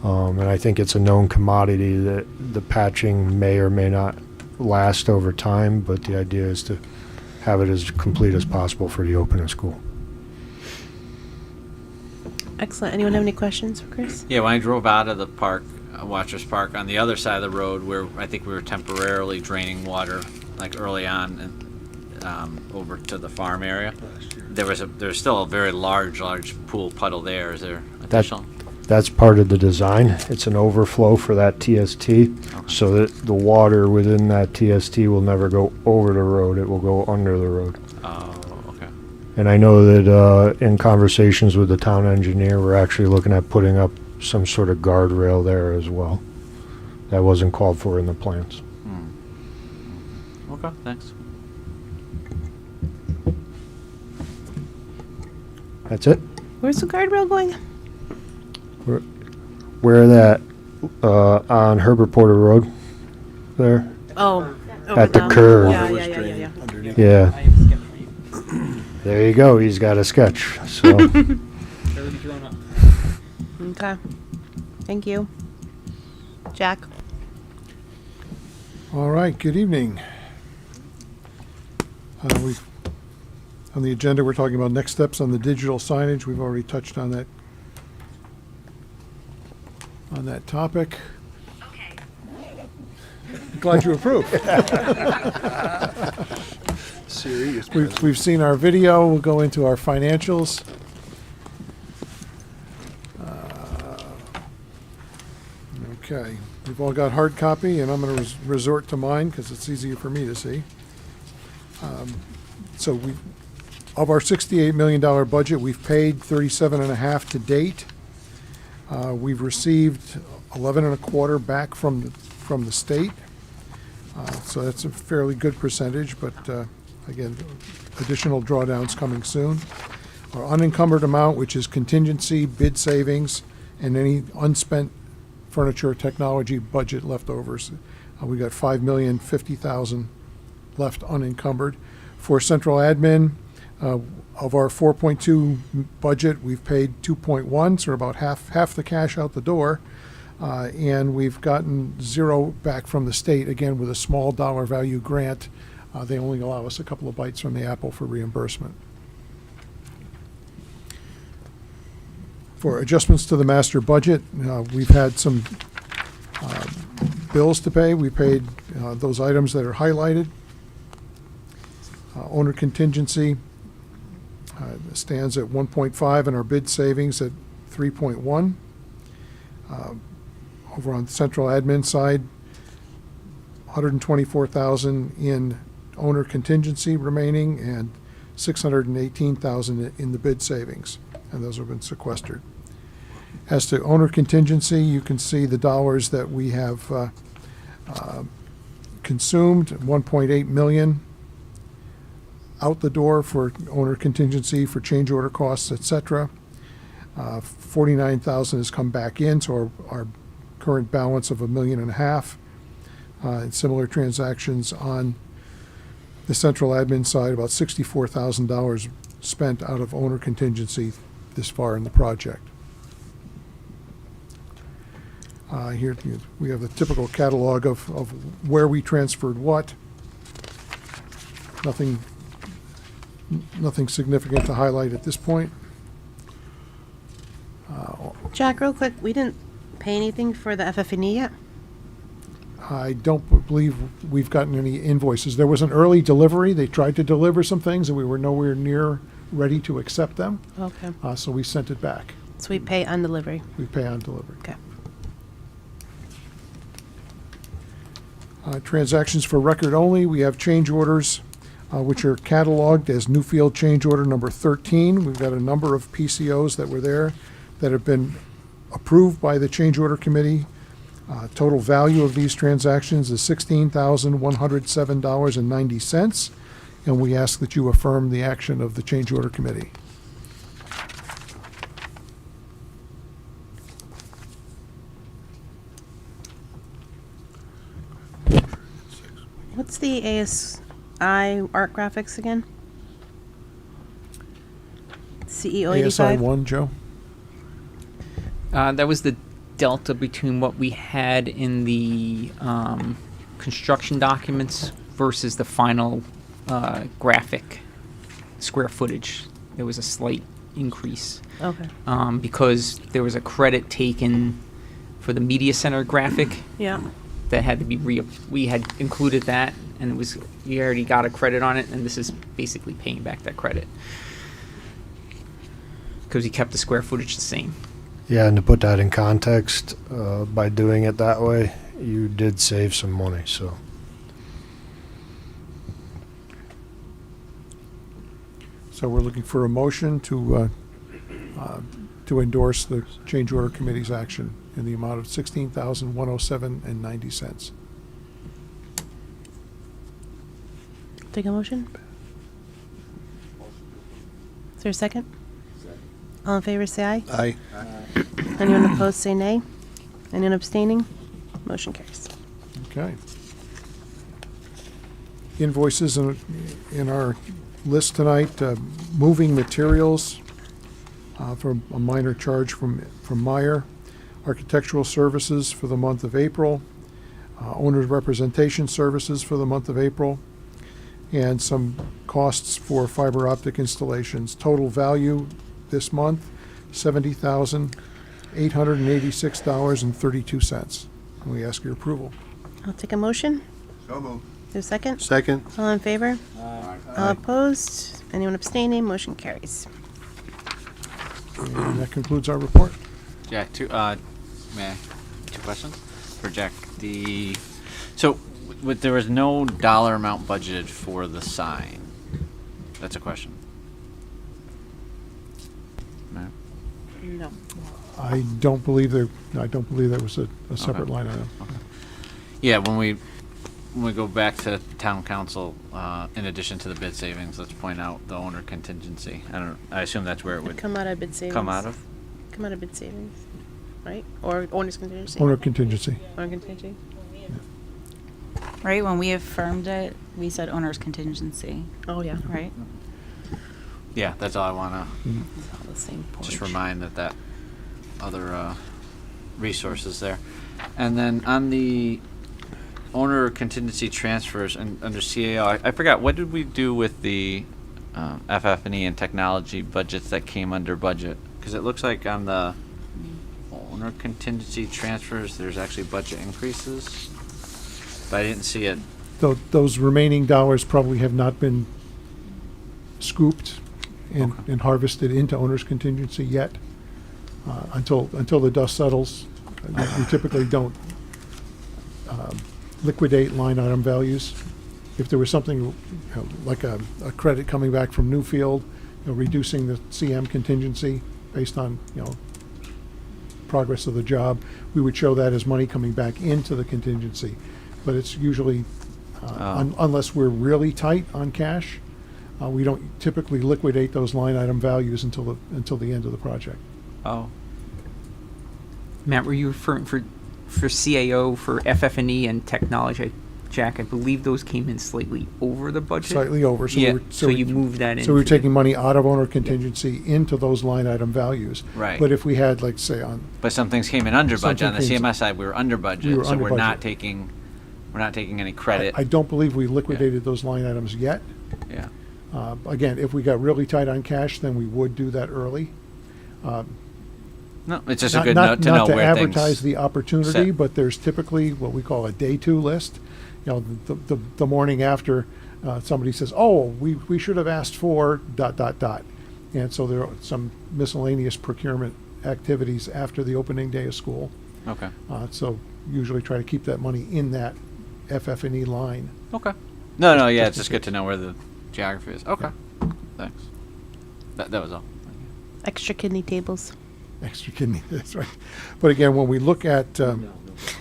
And I think it's a known commodity that the patching may or may not last over time, but the idea is to have it as complete as possible for the open of school. Excellent. Anyone have any questions for Chris? Yeah, when I drove out of the park, Watchers Park, on the other side of the road where I think we were temporarily draining water, like early on, and over to the farm area, there's still a very large pool puddle there. Is there additional? That's part of the design. It's an overflow for that TST, so that the water within that TST will never go over the road. It will go under the road. Oh, okay. And I know that in conversations with the town engineer, we're actually looking at putting up some sort of guardrail there as well. That wasn't called for in the plans. Okay, thanks. That's it. Where's the guardrail going? Where that on Herbert Porter Road there? Oh, At the curve. Yeah. Underneath. Yeah. I have a sketch for you. There you go. He's got a sketch. So Already drawn up. Okay. Thank you. Jack? All right, good evening. On the agenda, we're talking about next steps on the digital signage. We've already touched on that topic. Okay. Glad you approve. Serious. We've seen our video. We'll go into our financials. Okay, we've all got hard copy, and I'm going to resort to mine because it's easier for me to see. So of our $68 million budget, we've paid 37.5 to date. We've received 11 and a quarter back from the state. So that's a fairly good percentage, but again, additional drawdowns coming soon. Our unencumbered amount, which is contingency, bid savings, and any unspent furniture technology budget leftovers, we got $5,050,000 left unencumbered. For central admin, of our 4.2 budget, we've paid 2.1, so we're about half the cash out the door. And we've gotten zero back from the state, again, with a small dollar value grant. They only allow us a couple of bites from the apple for reimbursement. For adjustments to the master budget, we've had some bills to pay. We paid those items that are highlighted. Owner contingency stands at 1.5 and our bid savings at 3.1. Over on the central admin side, 124,000 in owner contingency remaining and 618,000 in the bid savings, and those have been sequestered. As to owner contingency, you can see the dollars that we have Consumed, 1.8 million. Out the door for owner contingency, for change order costs, et cetera. 49,000 has come back in, so our current balance of $1.5 million. And similar transactions on the central admin side, about $64,000 spent out of owner contingency this far in the project. Here we have the typical catalog of where we transferred what. Nothing significant to highlight at this point. Jack, real quick, we didn't pay anything for the FF&E yet? I don't believe we've gotten any invoices. There was an early delivery. They tried to deliver some things, and we were nowhere near ready to accept them. Okay. So we sent it back. So we pay on delivery. We pay on delivery. Okay. Transactions for record only, we have change orders, which are cataloged as Newfield change order number 13. We've got a number of PCOs that were there that have been approved by the change order committee. Total value of these transactions is $16,107.90, and we ask that you affirm the action of the change order committee. What's the ASI art graphics again? CEO 85? ASI 1, Joe? That was the delta between what we had in the construction documents versus the final graphic square footage. There was a slight increase Okay. because there was a credit taken for the media center graphic Yeah. that had to be we had included that, and it was we already got a credit on it, and this is basically paying back that credit because we kept the square footage the same. Yeah, and to put that in context, by doing it that way, you did save some money, so. So we're looking for a motion to endorse the change order committee's action in the amount of $16,107.90. Take a motion? Is there a second? All in favor, say aye. Aye. Anyone opposed, say nay. Anyone abstaining? Motion carries. Okay. Invoices in our list tonight, moving materials for a minor charge from Meyer, architectural services for the month of April, owner's representation services for the month of April, and some costs for fiber optic installations. Total value this month, $70,886.32. We ask your approval. I'll take a motion. So moved. Is there a second? Second. All in favor? All opposed? Anyone abstaining? Motion carries. And that concludes our report. Jack, two questions for Jack. So there was no dollar amount budgeted for the sign. That's a question. No. No. I don't believe there was a separate line item. Okay. Yeah, when we go back to town council, in addition to the bid savings, let's point out the owner contingency. I assume that's where it would Come out of bid savings. come out of. Come out of bid savings, right? Or owner's contingency? Owner contingency. Owner contingency? Right, when we affirmed it, we said owner's contingency, Oh, yeah. right? Yeah, that's all I want to It's all the same just porridge. remind that other resource is there. And then on the owner contingency transfers and under CAO, I forgot, what did we do with the FF&E and technology budgets that came under budget? Because it looks like on the owner contingency transfers, there's actually budget increases, but I didn't see it. Those remaining dollars probably have not been scooped and, Okay. and harvested into owner's contingency yet, until the dust settles. We typically don't liquidate line item values. If there was something like a credit coming back from Newfield, reducing the CM contingency based on progress of the job, we would show that as money coming back into the contingency. but it's usually, Oh. unless we're really tight on cash, we don't typically liquidate those line item values until the end of the project. Oh. Matt, were you referring for CAO, for FF&E and technology? Jack, I believe those came in slightly over the budget. Slightly over, so Yeah, we're, so you moved that in. so we're for the- taking money out of owner contingency into those line item values. Right. But if we had, like, say, on, But some things came in under budget. On the Something came- CMS side, we were under budget, We were so under we're not budget. taking any credit. I don't believe we liquidated those line items yet. Yeah. Again, if we got really tight on cash, then we would do that early. No, it's just a Not- good not- note to know Not to where advertise things. the opportunity, set. but there's typically what we call a day two list. You know, the morning after, somebody says, oh, we should have asked for ... And so there are some miscellaneous procurement activities after the opening day of school. Okay. So usually try to keep that money in that FF&E line. Okay. No, yeah, just it's in just good to case. know where the geography is. Okay. Thanks. That was all. Extra kidney tables. Extra kidney, that's right. But again, when we look at,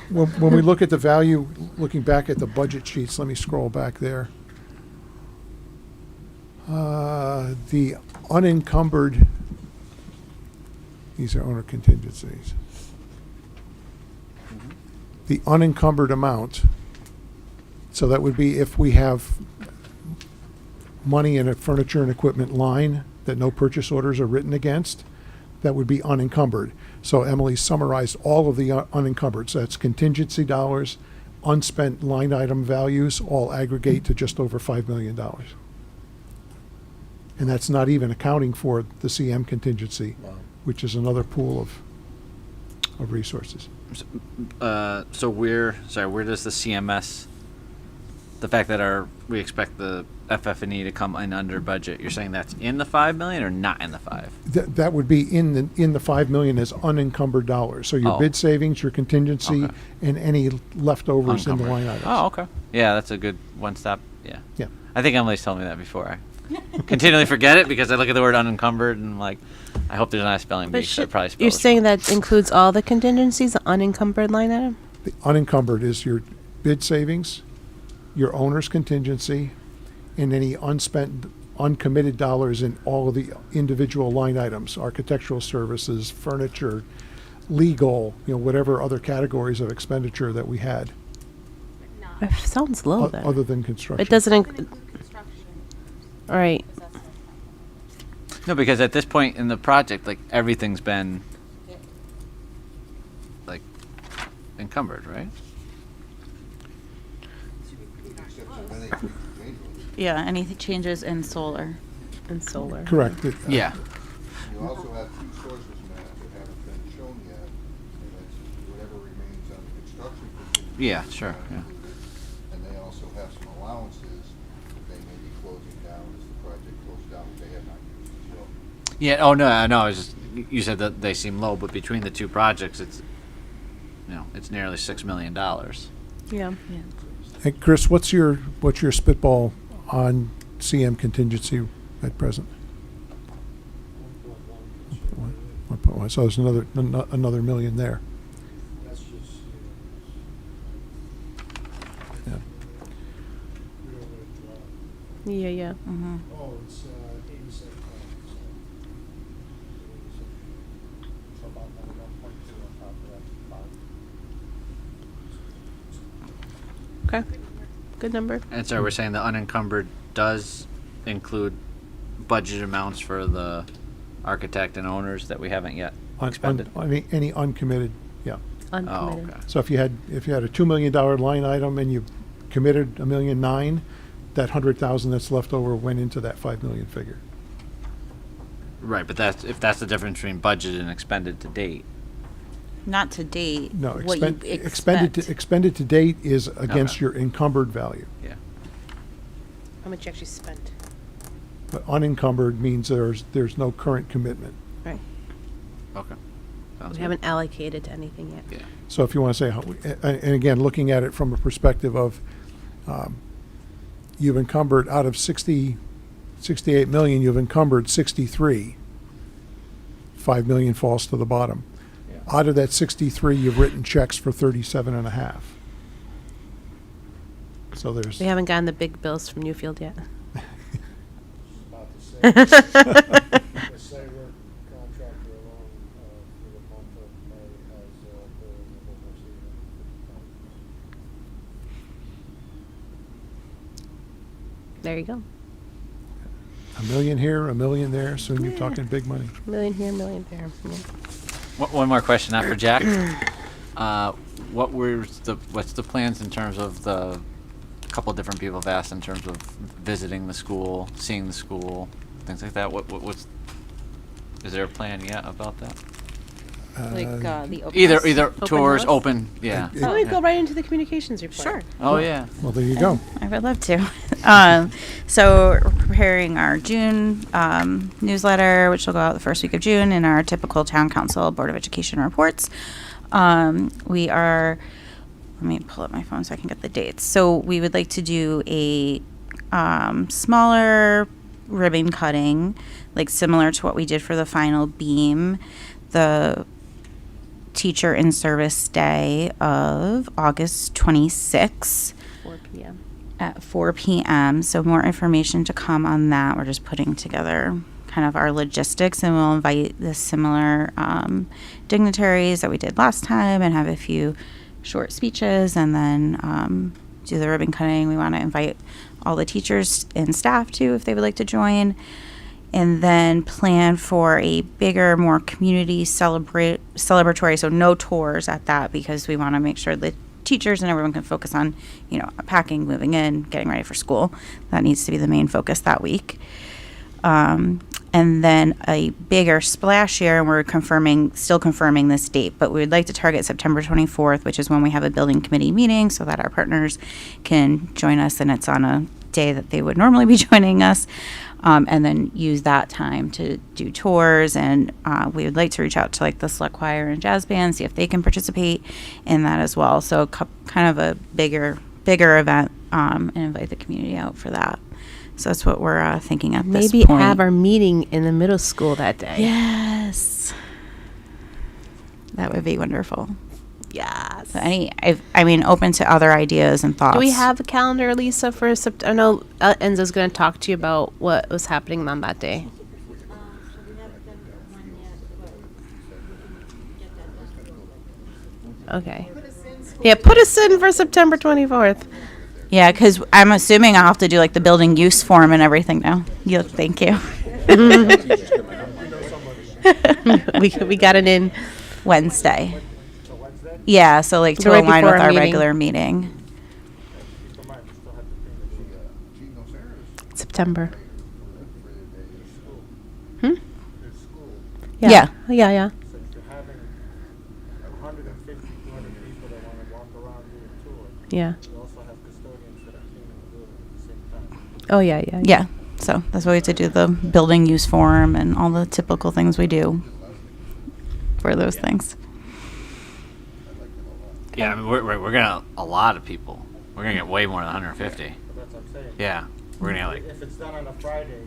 when we look at the value, looking back at the budget sheets, let me scroll back there. The unencumbered, these are owner contingencies. The unencumbered amount, so that would be if we have money in a furniture and equipment line that no purchase orders are written against, that would be unencumbered. So Emily summarized all of the unencumbered. So that's contingency dollars, unspent line item values, all aggregate to just over $5 million. And that's not even accounting for the CM contingency, which is another pool of resources. So where does the CMS, the fact that we expect the FF&E to come in under budget, you're saying that's in the 5 million or not in the 5? That would be in the 5 million as unencumbered dollars. So your Oh. bid savings, your contingency, Okay. and any leftovers in the Unencumbered. line items. Oh, okay. Yeah, that's a good one stop. Yeah. Yeah. I think Emily's told me that before. I continually forget it because I look at the word unencumbered and I'm like, I hope there's not a spelling bee. 'Cause I probably spelled You're it saying that includes all the contingencies, the unencumbered line item? The unencumbered is your bid savings, your owner's contingency, and any unspent, uncommitted dollars in all of the individual line items, architectural services, furniture, legal, whatever other categories of expenditure that we had, It sounds low then. other than construction. It doesn't include. All right. No, because at this point in the project, like everything's been like encumbered, right? Yeah, any changes in solar. And solar. Correct. Yeah. You also have two sources, Matt, that haven't been shown yet, and that's whatever remains on the construction contingency. Yeah, sure, yeah. And they also have some allowances that they may be closing down as the project closes down, that they have not used as well. Yeah. Oh no, I was just you said that they seem low, but between the two projects, it's it's nearly $6 million. Yeah. Hey, Chris, what's your spitball on CM contingency at present? 1.1. So there's another million there. That's just, Yeah. we don't really draw. Yeah. Mm-hmm. Oh, it's 87 So about another 1.2 on top of that. Okay. Good number. And so we're saying the unencumbered does include budget amounts for the architect and owners that we haven't yet expended. Any uncommitted, yeah. Oh, Uncommitted. okay. So if you had a $2 million line item and you committed $1.9 million, that 100,000 that's left over went into that 5 million figure. Right, but if that's the difference between budgeted and expended to date. Not to date. No, what you expect. expended to date is against Okay. your encumbered value. Yeah. How much you actually spent? But unencumbered means there's no current commitment. Right. Okay. Sounds We good. haven't allocated to anything yet. Yeah. So if you want to say, and again, looking at it from a perspective of, you've encumbered out of 68 million, you've encumbered 63. 5 million falls to the bottom. Yeah. Out of that 63, you've written checks for 37.5. So there's. We haven't gotten the big bills from Newfield yet. About to say, let's say we're contractor along for the month of May has billing of almost $850,000. There you go. A million here, a million there, soon you're talking big money. Million here, million there. Yeah. One more question after Jack. What's the plans in terms of the couple different people have asked in terms of visiting the school, seeing the school, things like that? What's is there a plan yet about that? The open Either house? tours, house? open, yeah. Why don't we go right into the communications report? Sure. Oh yeah. Well, there you go. I would love to. So we're preparing our June newsletter, which will go out the first week of June, and our typical town council board of education reports. We are. Let me pull up my phone so I can get the dates. So we would like to do a smaller ribbon cutting, like similar to what we did for the final beam. The Teacher in Service Day of August 26th 4 p.m. at 4 p.m. So more information to come on that. We're just putting together kind of our logistics, and we'll invite the similar dignitaries that we did last time and have a few short speeches, and then do the ribbon cutting. We want to invite all the teachers and staff too if they would like to join. And then plan for a bigger, more community celebratory, so no tours at that, because we want to make sure the teachers and everyone can focus on, packing, moving in, getting ready for school. That needs to be the main focus that week. And then a bigger splash year, and we're still confirming this date, but we would like to target September 24th, which is when we have a building committee meeting, so that our partners can join us, and it's on a day that they would normally be joining us. And then use that time to do tours, and we would like to reach out to like the select choir and jazz band, see if they can participate in that as well. So kind of a bigger event, and invite the community out for that. So that's what we're thinking at this Maybe point. have our meeting in the middle school that day. Yes, that would be wonderful. Yes. So open to other ideas and thoughts. Do we have a calendar, Lisa, for September? I know Enzo's going to talk to you about what was happening on that day. So we haven't done one yet, but we can get that done. Okay. Yeah, put us in for September 24th. Yeah, because I'm assuming I'll have to do like the building use form and everything now. Thank you. we got it in. Wednesday. Yeah, so like to right align before with our our meeting. regular meeting. September. There's school. Yeah. Yeah. So if you're having 150, 200 people that want to walk around do a tour, Yeah. you also have custodians that are cleaning the building at the same time. Oh, yeah. Yeah. So that's why we have to do the building use form and all the typical things we do for those things. Yeah, I mean, we're gonna a lot of people. We're gonna get way more than 150. But that's what I'm saying. Yeah, we're gonna get If it's done on a Friday,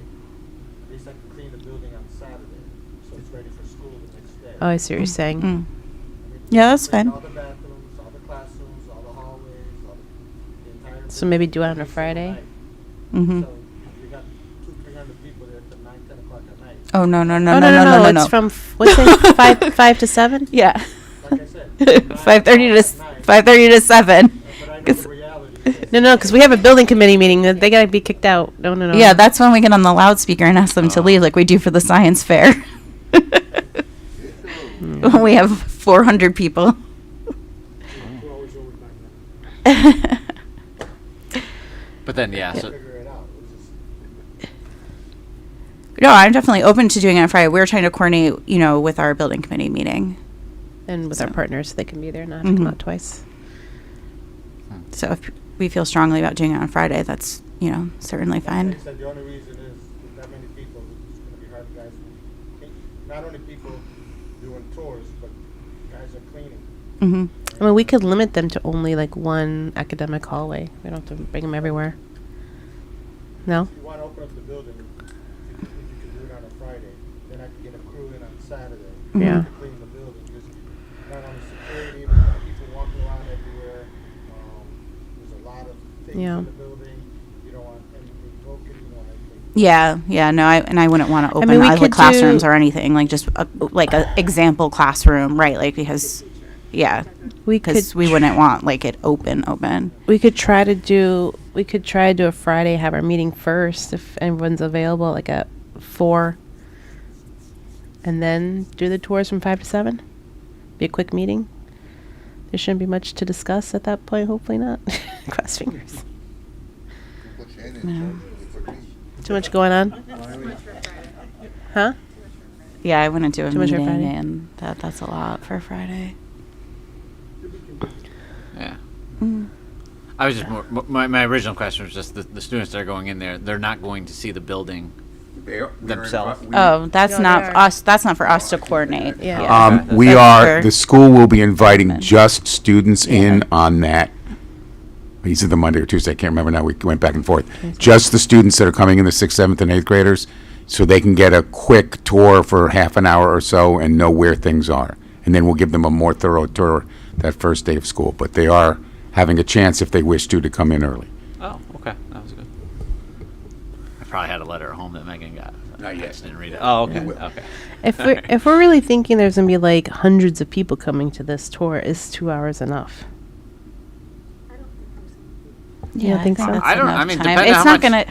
at least I can clean the building on Saturday, so it's ready for school the next day. Oh, I see what you're saying. Mm. I mean, Yeah, that's clean fine. All the bathrooms, all the classrooms, all the hallways, the entire. So maybe do it on a building Friday? overnight. Mm-hmm. So you got 200-300 people there till 9, 10 o'clock at night. Oh no. No. It's from what's it? 5 to 7. Yeah. Like I said, 5:30 to 7. But I know the reality is No, because we have a building committee meeting. They gotta be kicked out. No. Yeah, that's when we get on the loudspeaker and ask them to leave, like we do for the science fair. When we have 400 people. we're always over back then. But then yeah, so Figure it out. It's just, No, I'm definitely open to doing it on Friday. We're trying to coordinate, with our building committee meeting. And with our So. partners, so they can be there, not have to come Mhm. out twice. So if we feel strongly about doing it on Friday, that's, certainly fine. Like I said, the only reason is with that many people, it's going to be hard, guys. Not only people doing tours, but guys are cleaning. Mm-hmm. I mean, we could limit them to only like one academic hallway. We don't have to bring them everywhere. No? If you want to open up the building, if you can do it on a Friday, then I can get a crew in on Saturday. Yeah. To clean the building, because not only security, but people walking around everywhere. There's a lot of things Yeah. in the building. You don't want anything broken, you don't want anything. Yeah, no, I wouldn't want to open mean, we other could classrooms do- or anything, like just like a example classroom, right? Like because, yeah, We could because we wouldn't want like it open. we could try to do a Friday, have our meeting first if everyone's available, like at 4, and then do the tours from 5 to 7. Be a quick meeting. There shouldn't be much to discuss at that point. Hopefully not. Cross fingers. Too much going on? Huh? Yeah, I wouldn't do a Too much for meeting, Friday? and that's a lot for Friday. Yeah. Mm. I was just my original question was just the students that are going in there, they're not going to see the building themselves. Oh, that's No, not they for are. us. That's not for us to coordinate. Yeah. We That's are, for- the school will be inviting just students in Yeah. on that. These are the Monday or Tuesday, I can't remember now, we went back and forth. Just the students that are coming in, the 6th, 7th, and 8th graders, so they can get a quick tour for half an hour or so and know where things are. And then we'll give them a more thorough tour that first day of school. But they are having a chance, if they wish to come in early. Oh, okay, that was good. I probably had a letter at home that Megan got. Not I yet. just didn't read it. Oh, okay, will. okay. If we're really thinking there's gonna be like hundreds of people coming to this tour, is 2 hours enough? You don't think so? that's I don't- enough I mean, time. depending It's how not much- gonna.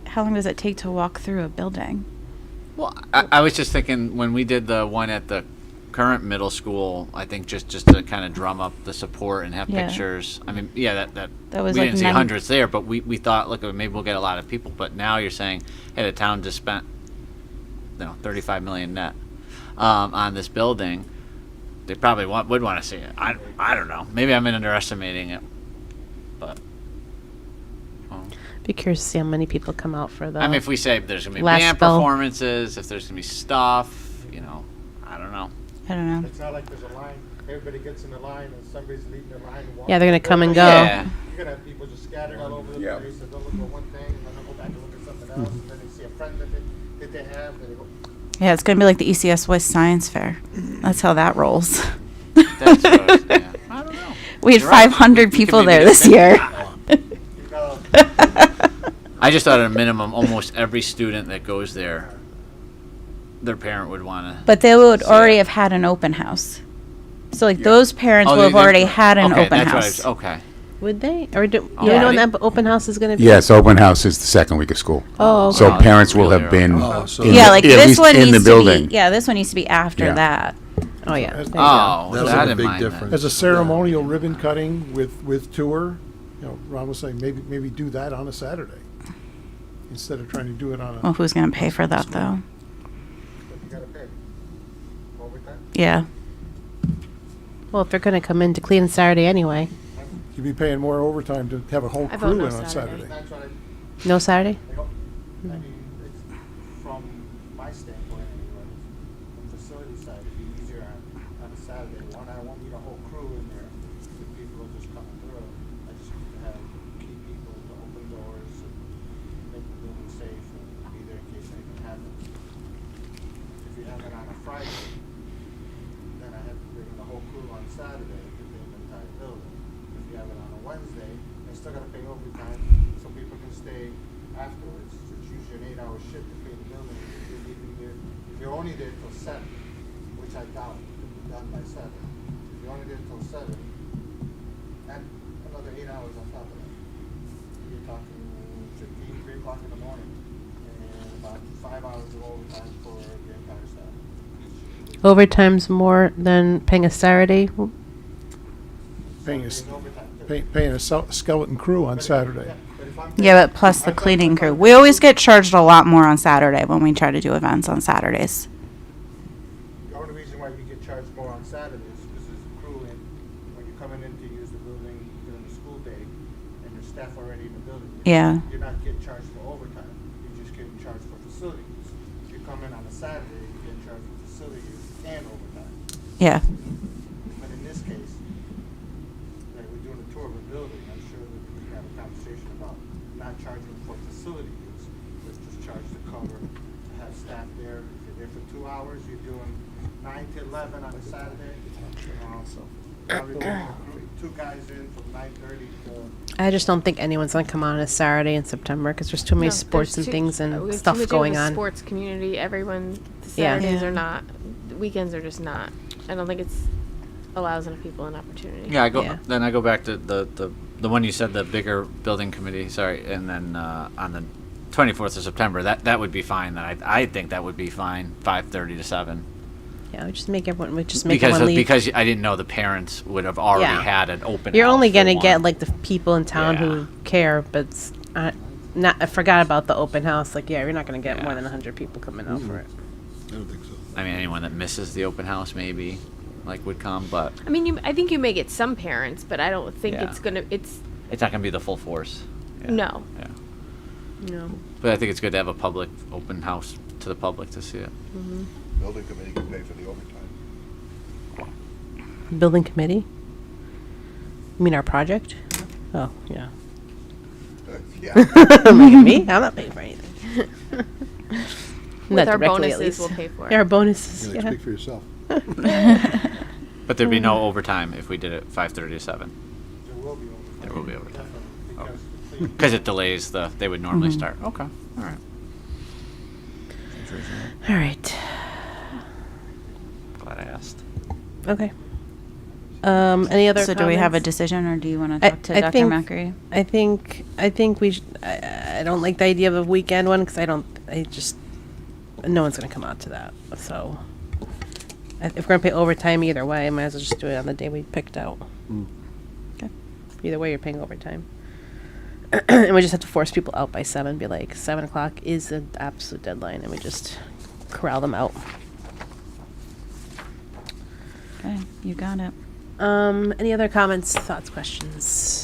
How long does it take to walk through a building? Well, I was just thinking when we did the one at the current middle school, I think just to kind of drum up the support and have Yeah. pictures. I mean, yeah, that That was we like didn't see 9 hundreds there, but we thought, look, maybe we'll get a lot of people. But now you're saying, hey, the town just spent, 35 million net on this building. They probably would want to see it. I don't know. Maybe I'm underestimating it, but. Be curious to see how many people come out for the. I mean, if we say there's gonna be Last band spell. performances, if there's gonna be stuff, I don't know. I don't know. It's not like there's a line, everybody gets in the line and somebody's leading the line. and Yeah, they're gonna walking come and the building. go. Yeah. You're gonna have people just scattered all over the Yeah. place, and they'll look at one thing, and then they'll go back and look at something else, and then they see a friend that they have, then they go, Yeah, it's gonna be like the ECS West Science Fair. That's how that rolls. That's what I was, yeah. I don't know. We had You're right. 500 We could people maybe there get this 50. year. you know, I just thought at a minimum, almost every student that goes there, their parent would want to. But they would See already it. have had an open house. So like those parents will have they- already had an okay, open that's what I house. was- okay. Would they? Or do Oh, you know yeah. when that open house is gonna be? Yes, open house is the second week of school. Oh, okay. So Oh, parents will really have been early. Oh, so- in Yeah, the- like at this least one in needs the to building. be. Yeah, this one needs to be after Yeah. that. Oh yeah. There you go. Oh, That'll well, I make a didn't big mind that. difference. as a ceremonial ribbon cutting with tour, Ron was saying, maybe do that on a Saturday, instead of trying to do it on a, Well, who's gonna pay for that though? but you gotta pay. Overtime? Yeah. Well, if they're gonna come in to clean Saturday anyway, You'd be paying more overtime to have a whole I vote crew no in on Saturday. Saturday. That's what no Saturday. I mean, it's from my standpoint anyway, from facility side, it'd be easier on a Saturday. I won't need a whole crew in there, if people are just coming through. I just need to have key people to open doors and make the building safe and be there in case anything happens. If you have it on a Friday, then I have to bring in the whole crew on Saturday to clean the entire building. If you have it on a Wednesday, I still gotta pay overtime, so people can stay afterwards. It's usually an 8-hour shift to clean the building. If you're leaving there, if you're only there till 7, which I doubt it'll be done by 7. If you're only there till 7, and another 8 hours on top of that. You're talking 3 o'clock in the morning, and about 5 hours of overtime for the entire staff. Overtime's more than paying a Saturday. Paying a skeleton crew on Saturday. Yeah, but plus the cleaning crew. We always get charged a lot more on Saturday when we try to do events on Saturdays. The only reason why we get charged more on Saturdays is because there's a crew in, when you're coming in to use the building during the school day, and there's staff already in the building. Yeah. You're not getting charged for overtime, you're just getting charged for facility use. If you come in on a Saturday, you're getting charged for facility use and overtime. Yeah. But in this case, like we're doing a tour of a building, I'm sure that we can have a conversation about not charging for facility use, but just charge to cover, to have staff there. If you're there for 2 hours, you're doing 9 to 11 on a Saturday. probably bring two guys in from 9:30 to. I just don't think anyone's gonna come on a Saturday in September because there's too many No, sports there's and too- things we and have too stuff much of going a on. Sports community. Everyone. The Yeah. Saturdays Yeah. are not. The weekends are just not. I don't think it's allows enough people an opportunity. Yeah, Yeah. Then I go back to the one you said, the bigger building committee. Sorry, and then on the 24th of September, that would be fine. I think that would be fine. 5:30 to 7. Yeah, we just make everyone leave. Because I didn't know the parents would have already Yeah. had an open. You're house only for gonna one. get like the people in town Yeah. who care, but I forgot about the open house. Like, yeah, you're not gonna get Yeah. more than 100 people coming out for it. I don't think so. I mean, anyone that misses the open house maybe would come, but I mean, I think you may get some parents, but I don't think Yeah. it's gonna. It's it's not gonna be the full force. Yeah. no. Yeah. No. But I think it's good to have a public open house to the public to see it. Building committee can pay for the overtime. Building committee? You mean our project? Oh, yeah. Yeah. I'm like, me? I'm not paying for anything. With Not our directly, at bonuses, least. we'll pay for it. Yeah, our bonuses. You gotta Yeah. speak for yourself. But there'd be no overtime if we did it 5:30 to 7. There will be overtime. There will be overtime. Definitely, Oh. because Because it delays they would normally start. Okay, all right. All right. Glad I asked. Okay. Any other? So do we have a comments? decision, or do you want to I- talk to I Dr. think- Macri? I think we. I don't like the idea of a weekend one because no one's gonna come out to that. So, if we're gonna pay overtime either way, I might as well just do it on the day we picked out. Okay. Either way, you're paying overtime, and we just have to force people out by 7. Be like 7 o'clock is the absolute deadline, and we just corral them out. Okay, you got it. Any other comments, thoughts, questions?